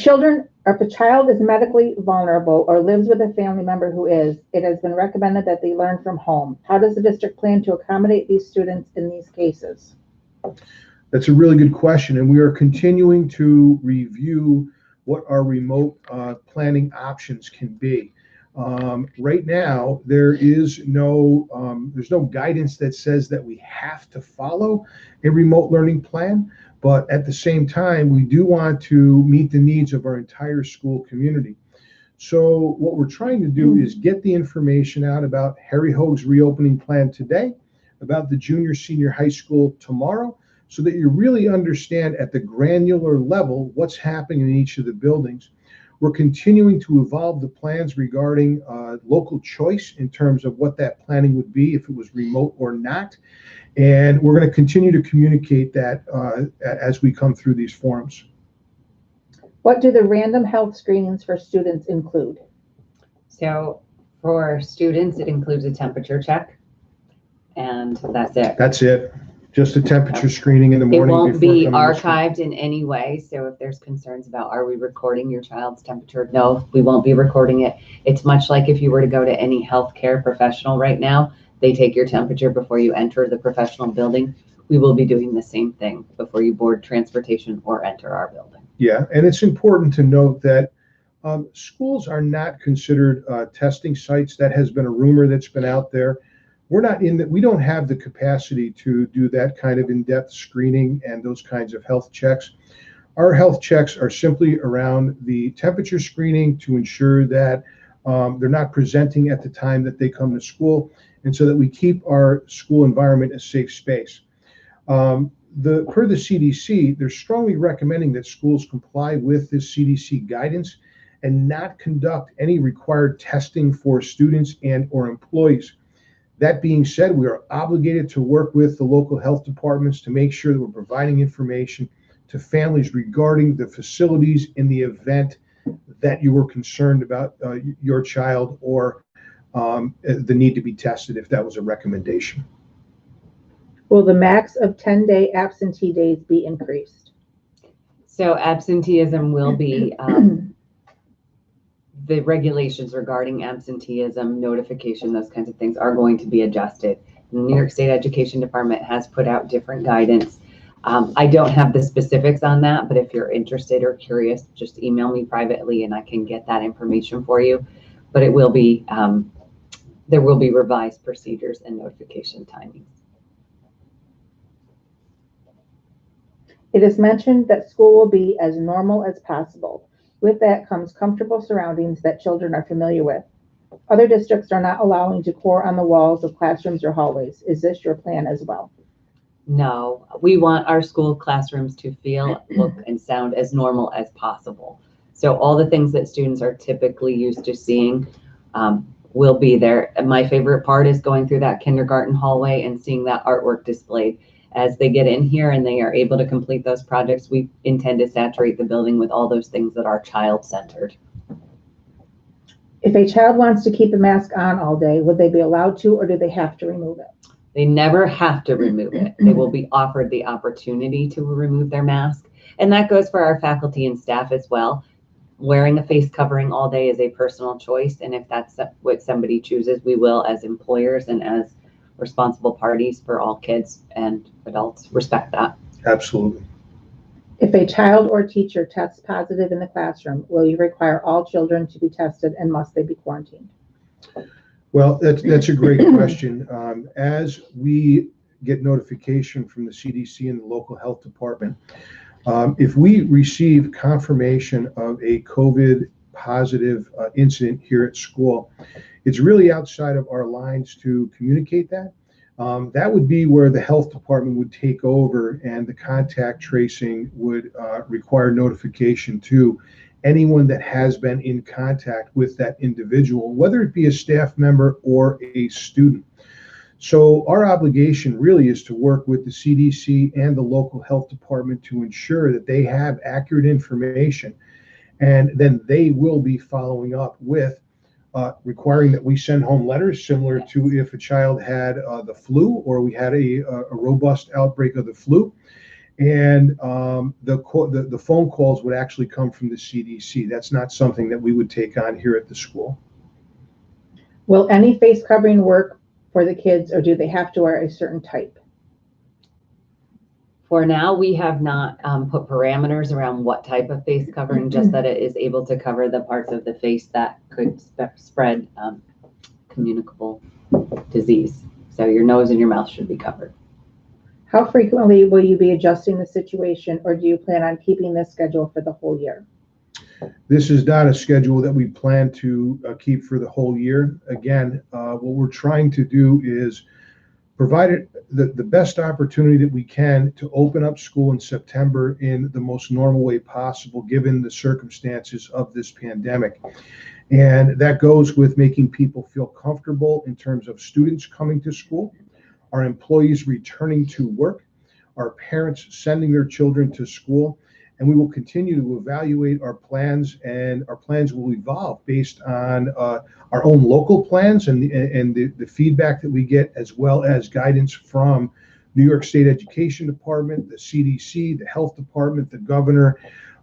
child is medically vulnerable or lives with a family member who is, it has been recommended that they learn from home. How does the district plan to accommodate these students in these cases? That's a really good question, and we are continuing to review what our remote planning options can be. Right now, there's no guidance that says that we have to follow a remote learning plan, but at the same time, we do want to meet the needs of our entire school community. So what we're trying to do is get the information out about Harry Hoag's reopening plan today, about the junior senior high school tomorrow, so that you really understand at the granular level what's happening in each of the buildings. We're continuing to evolve the plans regarding local choice in terms of what that planning would be if it was remote or not. And we're going to continue to communicate that as we come through these forums. What do the random health screenings for students include? So for students, it includes a temperature check, and that's it. That's it. Just a temperature screening in the morning. It won't be archived in any way. So if there's concerns about, are we recording your child's temperature? No, we won't be recording it. It's much like if you were to go to any healthcare professional right now, they take your temperature before you enter the professional building. We will be doing the same thing before you board transportation or enter our building. Yeah, and it's important to note that schools are not considered testing sites. That has been a rumor that's been out there. We're not in that. We don't have the capacity to do that kind of in-depth screening and those kinds of health checks. Our health checks are simply around the temperature screening to ensure that they're not presenting at the time that they come to school, and so that we keep our school environment a safe space. Per the CDC, they're strongly recommending that schools comply with this CDC guidance and not conduct any required testing for students and or employees. That being said, we are obligated to work with the local health departments to make sure that we're providing information to families regarding the facilities in the event that you were concerned about your child or the need to be tested if that was a recommendation. Will the max of 10-day absentee days be increased? So absenteeism will be, the regulations regarding absenteeism, notification, those kinds of things are going to be adjusted. The New York State Education Department has put out different guidance. I don't have the specifics on that, but if you're interested or curious, just email me privately and I can get that information for you. But it will be, there will be revised procedures and notification timings. It is mentioned that school will be as normal as possible. With that comes comfortable surroundings that children are familiar with. Other districts are not allowing decor on the walls of classrooms or hallways. Is this your plan as well? No, we want our school classrooms to feel, look, and sound as normal as possible. So all the things that students are typically used to seeing will be there. And my favorite part is going through that kindergarten hallway and seeing that artwork displayed. As they get in here and they are able to complete those projects, we intend to saturate the building with all those things that are child-centered. If a child wants to keep a mask on all day, would they be allowed to, or do they have to remove it? They never have to remove it. They will be offered the opportunity to remove their mask. And that goes for our faculty and staff as well. Wearing a face covering all day is a personal choice. And if that's what somebody chooses, we will, as employers and as responsible parties for all kids and adults, respect that. Absolutely. If a child or teacher tests positive in the classroom, will you require all children to be tested and must they be quarantined? Well, that's a great question. As we get notification from the CDC and the local health department, if we receive confirmation of a COVID positive incident here at school, it's really outside of our lines to communicate that. That would be where the health department would take over and the contact tracing would require notification to anyone that has been in contact with that individual, whether it be a staff member or a student. So our obligation really is to work with the CDC and the local health department to ensure that they have accurate information, and then they will be following up with requiring that we send home letters similar to if a child had the flu or we had a robust outbreak of the flu. And the phone calls would actually come from the CDC. That's not something that we would take on here at the school. Will any face covering work for the kids, or do they have to wear a certain type? For now, we have not put parameters around what type of face covering, just that it is able to cover the parts of the face that could spread communicable disease. So your nose and your mouth should be covered. How frequently will you be adjusting the situation, or do you plan on keeping this schedule for the whole year? This is not a schedule that we plan to keep for the whole year. Again, what we're trying to do is provide the best opportunity that we can to open up school in September in the most normal way possible, given the circumstances of this pandemic. And that goes with making people feel comfortable in terms of students coming to school, our employees returning to work, our parents sending their children to school, and we will continue to evaluate our plans, and our plans will evolve based on our own local plans and the feedback that we get, as well as guidance from New York State Education Department, the CDC, the Health Department, the governor.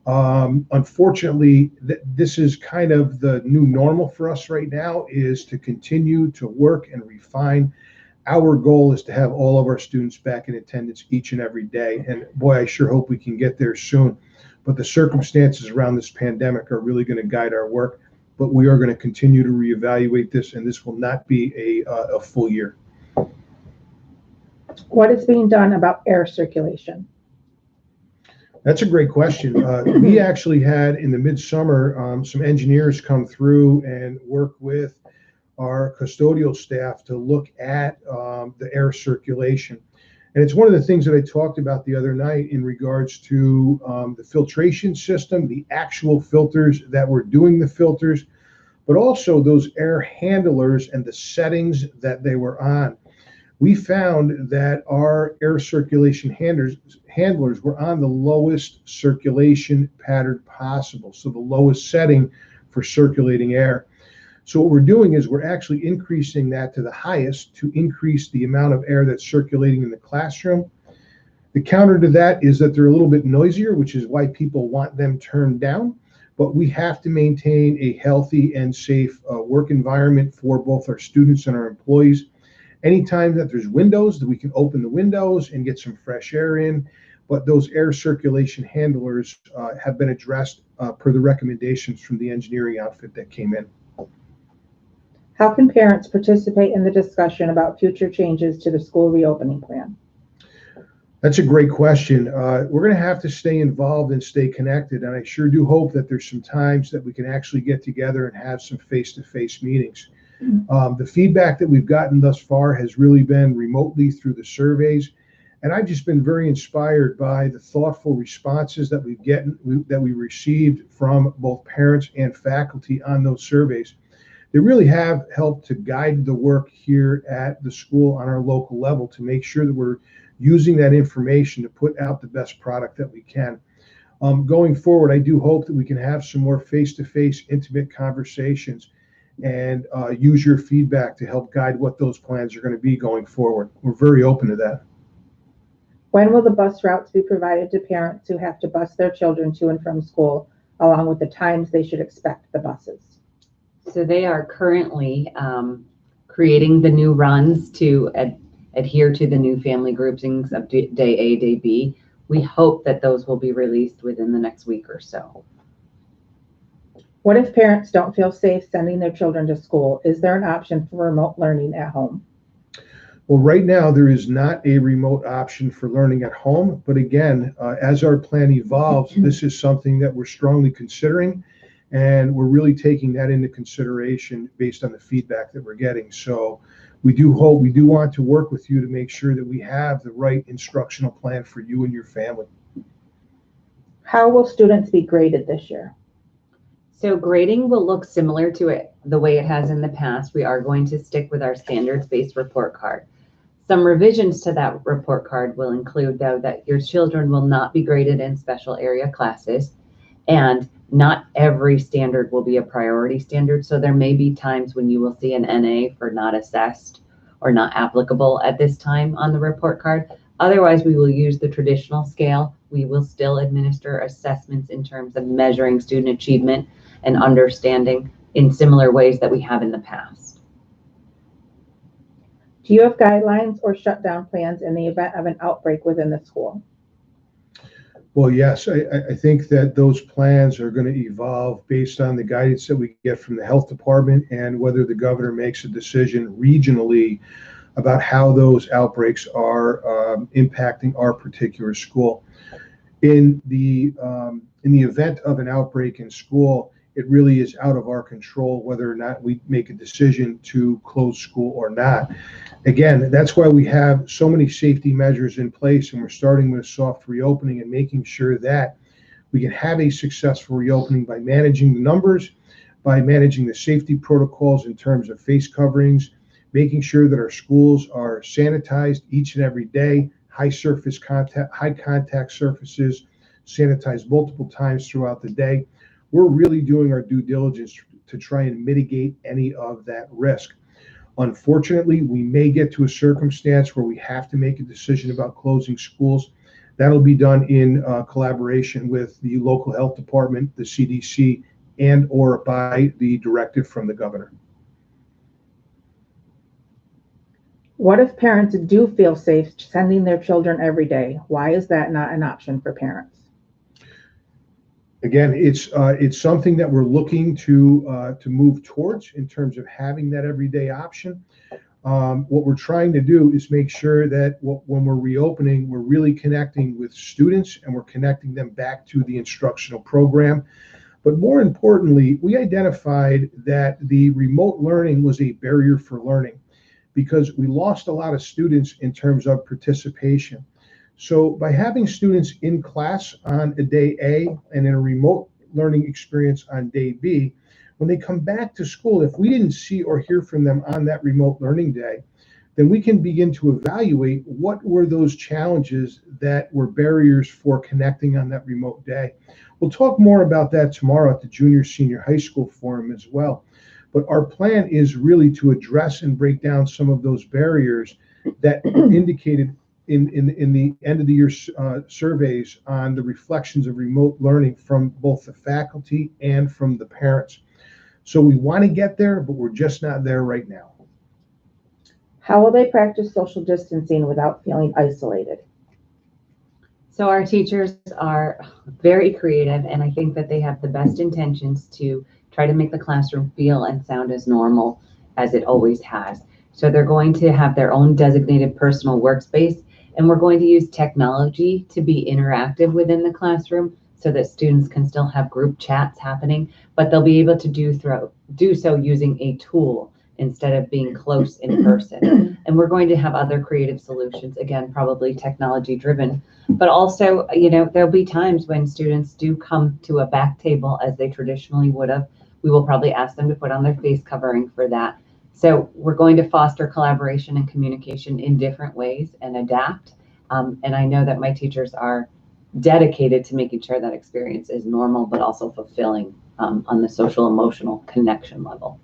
Unfortunately, this is kind of the new normal for us right now, is to continue to work and refine. Our goal is to have all of our students back in attendance each and every day. And boy, I sure hope we can get there soon. But the circumstances around this pandemic are really going to guide our work. But we are going to continue to reevaluate this, and this will not be a full year. What is being done about air circulation? That's a great question. We actually had in the midsummer some engineers come through and work with our custodial staff to look at the air circulation. And it's one of the things that I talked about the other night in regards to the filtration system, the actual filters that were doing the filters, but also those air handlers and the settings that they were on. We found that our air circulation handlers were on the lowest circulation pattern possible, so the lowest setting for circulating air. So what we're doing is we're actually increasing that to the highest to increase the amount of air that's circulating in the classroom. The counter to that is that they're a little bit noisier, which is why people want them turned down. But we have to maintain a healthy and safe work environment for both our students and our employees. Anytime that there's windows, that we can open the windows and get some fresh air in. But those air circulation handlers have been addressed per the recommendations from the engineering outfit that came in. How can parents participate in the discussion about future changes to the school reopening plan? That's a great question. We're going to have to stay involved and stay connected. And I sure do hope that there's some times that we can actually get together and have some face-to-face meetings. The feedback that we've gotten thus far has really been remotely through the surveys. And I've just been very inspired by the thoughtful responses that we received from both parents and faculty on those surveys. They really have helped to guide the work here at the school on our local level to make sure that we're using that information to put out the best product that we can. Going forward, I do hope that we can have some more face-to-face intimate conversations and use your feedback to help guide what those plans are going to be going forward. We're very open to that. When will the bus routes be provided to parents who have to bus their children to and from school, along with the times they should expect the buses? So they are currently creating the new runs to adhere to the new family groupings of day A, day B. We hope that those will be released within the next week or so. What if parents don't feel safe sending their children to school? Is there an option for remote learning at home? Well, right now there is not a remote option for learning at home. But again, as our plan evolves, this is something that we're strongly considering. And we're really taking that into consideration based on the feedback that we're getting. So we do want to work with you to make sure that we have the right instructional plan for you and your family. How will students be graded this year? So grading will look similar to it the way it has in the past. We are going to stick with our standards-based report card. Some revisions to that report card will include, though, that your children will not be graded in special area classes, and not every standard will be a priority standard. So there may be times when you will see an NA for not assessed or not applicable at this time on the report card. Otherwise, we will use the traditional scale. We will still administer assessments in terms of measuring student achievement and understanding in similar ways that we have in the past. Do you have guidelines or shutdown plans in the event of an outbreak within the school? Well, yes, I think that those plans are going to evolve based on the guidance that we get from the health department and whether the governor makes a decision regionally about how those outbreaks are impacting our particular school. In the event of an outbreak in school, it really is out of our control whether or not we make a decision to close school or not. Again, that's why we have so many safety measures in place, and we're starting with a soft reopening and making sure that we can have a successful reopening by managing the numbers, by managing the safety protocols in terms of face coverings, making sure that our schools are sanitized each and every day, high contact surfaces, sanitized multiple times throughout the day. We're really doing our due diligence to try and mitigate any of that risk. Unfortunately, we may get to a circumstance where we have to make a decision about closing schools. That'll be done in collaboration with the local health department, the CDC, and or by the directive from the governor. What if parents do feel safe sending their children every day? Why is that not an option for parents? Again, it's something that we're looking to move towards in terms of having that everyday option. What we're trying to do is make sure that when we're reopening, we're really connecting with students and we're connecting them back to the instructional program. But more importantly, we identified that the remote learning was a barrier for learning because we lost a lot of students in terms of participation. So by having students in class on a day A and in a remote learning experience on day B, when they come back to school, if we didn't see or hear from them on that remote learning day, then we can begin to evaluate what were those challenges that were barriers for connecting on that remote day. We'll talk more about that tomorrow at the junior senior high school forum as well. But our plan is really to address and break down some of those barriers that were indicated in the end of the year surveys on the reflections of remote learning from both the faculty and from the parents. So we want to get there, but we're just not there right now. How will they practice social distancing without feeling isolated? So our teachers are very creative, and I think that they have the best intentions to try to make the classroom feel and sound as normal as it always has. So they're going to have their own designated personal workspace, and we're going to use technology to be interactive within the classroom so that students can still have group chats happening, but they'll be able to do so using a tool instead of being close in person. And we're going to have other creative solutions, again, probably technology driven, but also, there'll be times when students do come to a back table as they traditionally would have. We will probably ask them to put on their face covering for that. So we're going to foster collaboration and communication in different ways and adapt. And I know that my teachers are dedicated to making sure that experience is normal, but also fulfilling on the social emotional connection level.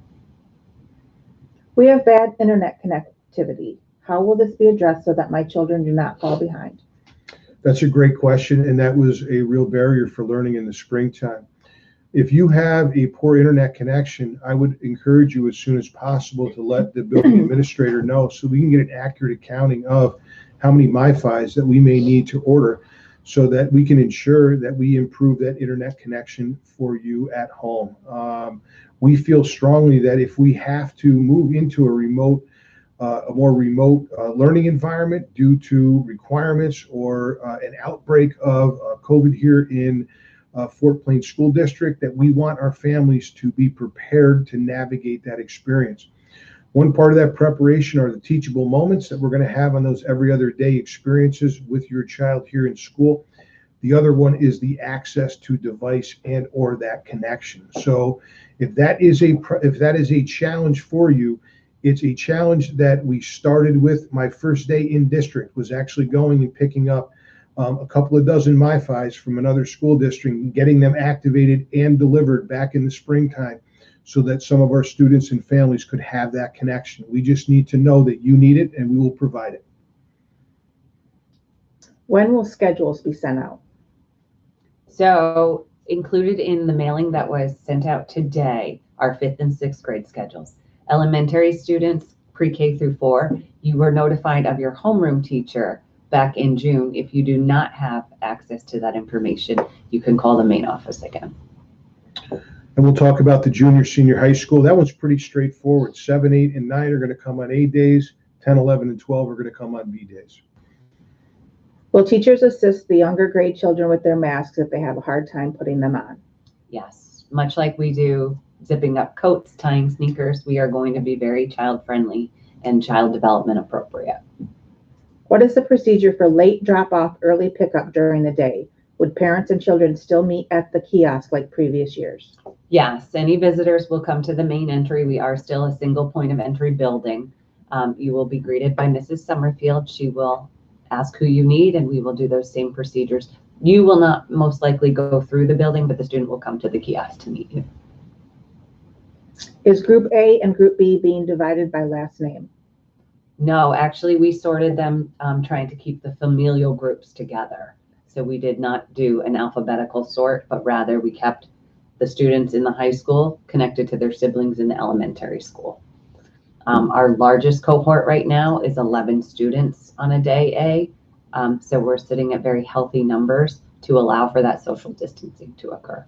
We have bad internet connectivity. How will this be addressed so that my children do not fall behind? That's a great question, and that was a real barrier for learning in the springtime. If you have a poor internet connection, I would encourage you as soon as possible to let the building administrator know so we can get an accurate accounting of how many MiFis that we may need to order so that we can ensure that we improve that internet connection for you at home. We feel strongly that if we have to move into a more remote learning environment due to requirements or an outbreak of COVID here in Fort Plains School District, that we want our families to be prepared to navigate that experience. One part of that preparation are the teachable moments that we're going to have on those every other day experiences with your child here in school. The other one is the access to device and or that connection. So if that is a challenge for you, it's a challenge that we started with. My first day in district was actually going and picking up a couple of dozen MiFis from another school district and getting them activated and delivered back in the springtime so that some of our students and families could have that connection. We just need to know that you need it and we will provide it. When will schedules be sent out? So included in the mailing that was sent out today are 5th and 6th grade schedules. Elementary students, pre-K through 4, you were notified of your homeroom teacher back in June. If you do not have access to that information, you can call the main office again. And we'll talk about the junior, senior high school. That one's pretty straightforward. 7, 8, and 9 are going to come on A days. 10, 11, and 12 are going to come on B days. Will teachers assist the younger grade children with their masks if they have a hard time putting them on? Yes, much like we do zipping up coats, tying sneakers, we are going to be very child friendly and child development appropriate. What is the procedure for late drop-off, early pickup during the day? Would parents and children still meet at the kiosk like previous years? Yes, any visitors will come to the main entry. We are still a single point of entry building. You will be greeted by Mrs. Summerfield. She will ask who you need, and we will do those same procedures. You will not most likely go through the building, but the student will come to the kiosk to meet you. Is Group A and Group B being divided by last name? No, actually, we sorted them trying to keep the familial groups together. So we did not do an alphabetical sort, but rather we kept the students in the high school connected to their siblings in the elementary school. Our largest cohort right now is 11 students on a day A. So we're sitting at very healthy numbers to allow for that social distancing to occur.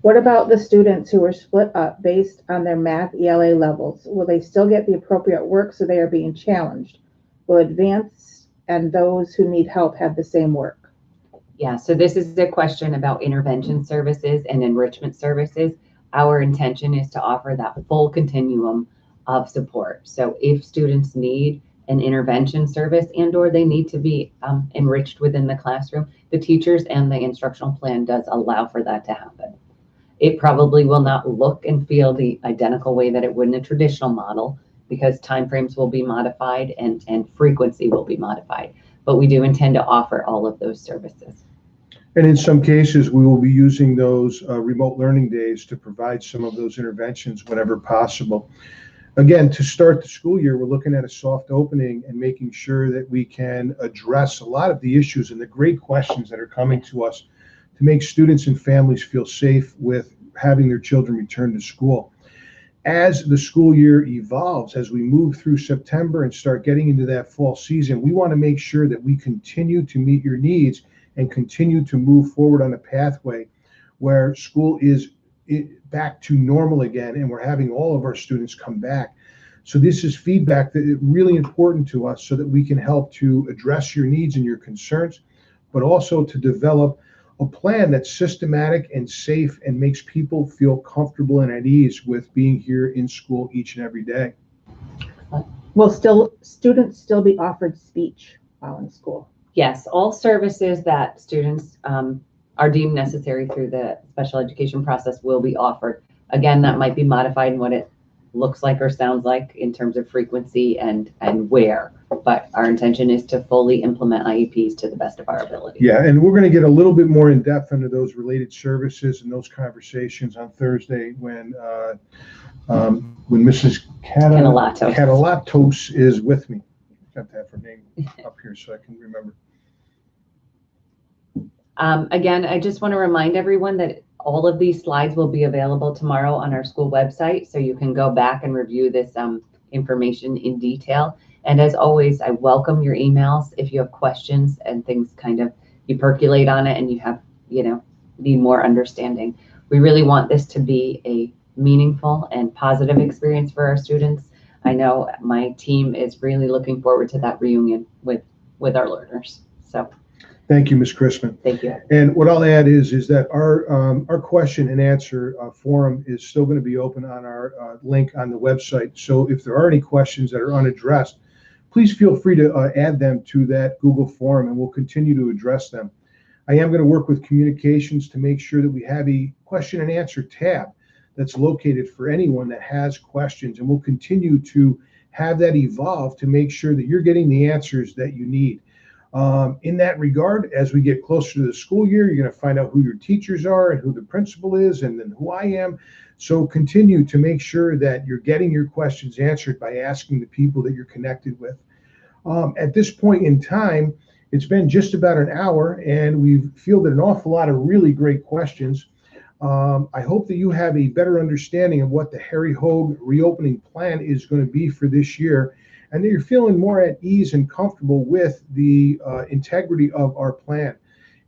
What about the students who were split up based on their math ELA levels? Will they still get the appropriate work so they are being challenged? Will advanced and those who need help have the same work? Yeah, so this is a question about intervention services and enrichment services. Our intention is to offer that full continuum of support. So if students need an intervention service and or they need to be enriched within the classroom, the teachers and the instructional plan does allow for that to happen. It probably will not look and feel the identical way that it would in a traditional model because timeframes will be modified and frequency will be modified. But we do intend to offer all of those services. And in some cases, we will be using those remote learning days to provide some of those interventions whenever possible. Again, to start the school year, we're looking at a soft opening and making sure that we can address a lot of the issues and the great questions that are coming to us to make students and families feel safe with having their children return to school. As the school year evolves, as we move through September and start getting into that fall season, we want to make sure that we continue to meet your needs and continue to move forward on a pathway where school is back to normal again and we're having all of our students come back. So this is feedback that is really important to us so that we can help to address your needs and your concerns, but also to develop a plan that's systematic and safe and makes people feel comfortable and at ease with being here in school each and every day. Will students still be offered speech while in school? Yes, all services that students are deemed necessary through the special education process will be offered. Again, that might be modified in what it looks like or sounds like in terms of frequency and where, but our intention is to fully implement IEPs to the best of our ability. Yeah, and we're going to get a little bit more in depth into those related services and those conversations on Thursday when Mrs. Catalatos is with me. I got to have her name up here so I can remember. Again, I just want to remind everyone that all of these slides will be available tomorrow on our school website, so you can go back and review this information in detail. And as always, I welcome your emails if you have questions and things kind of you percolate on it and you have, need more understanding. We really want this to be a meaningful and positive experience for our students. I know my team is really looking forward to that reunion with our learners. So. Thank you, Ms. Chrisman. Thank you. And what I'll add is that our question and answer forum is still going to be open on our link on the website. So if there are any questions that are unaddressed, please feel free to add them to that Google form and we'll continue to address them. I am going to work with communications to make sure that we have a question and answer tab that's located for anyone that has questions, and we'll continue to have that evolve to make sure that you're getting the answers that you need. In that regard, as we get closer to the school year, you're going to find out who your teachers are and who the principal is and then who I am. So continue to make sure that you're getting your questions answered by asking the people that you're connected with. At this point in time, it's been just about an hour and we've fielded an awful lot of really great questions. I hope that you have a better understanding of what the Harry Hoag reopening plan is going to be for this year, and that you're feeling more at ease and comfortable with the integrity of our plan.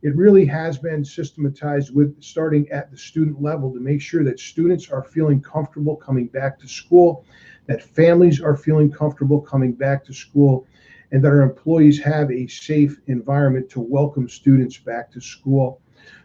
It really has been systematized with starting at the student level to make sure that students are feeling comfortable coming back to school, that families are feeling comfortable coming back to school, and that our employees have a safe environment to welcome students back to school.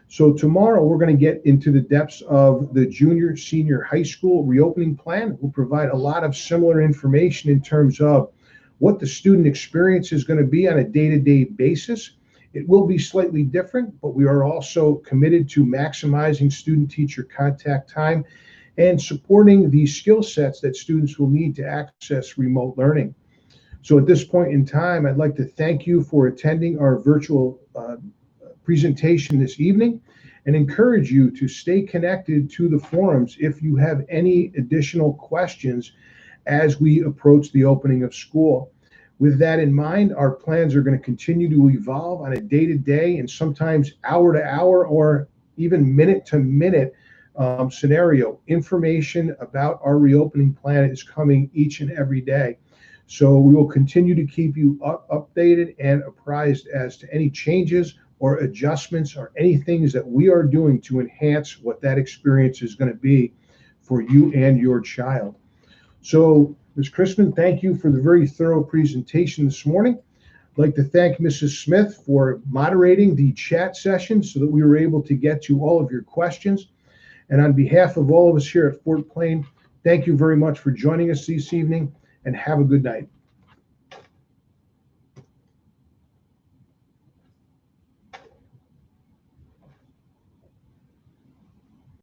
So tomorrow we're going to get into the depths of the junior, senior high school reopening plan. We'll provide a lot of similar information in terms of what the student experience is going to be on a day-to-day basis. It will be slightly different, but we are also committed to maximizing student-teacher contact time and supporting the skill sets that students will need to access remote learning. So at this point in time, I'd like to thank you for attending our virtual presentation this evening and encourage you to stay connected to the forums if you have any additional questions as we approach the opening of school. With that in mind, our plans are going to continue to evolve on a day-to-day and sometimes hour-to-hour or even minute-to-minute scenario. Information about our reopening plan is coming each and every day. So we will continue to keep you updated and apprised as to any changes or adjustments or any things that we are doing to enhance what that experience is going to be for you and your child. So, Ms. Chrisman, thank you for the very thorough presentation this morning. I'd like to thank Mrs. Smith for moderating the chat session so that we were able to get to all of your questions. And on behalf of all of us here at Fort Plain, thank you very much for joining us this evening, and have a good night.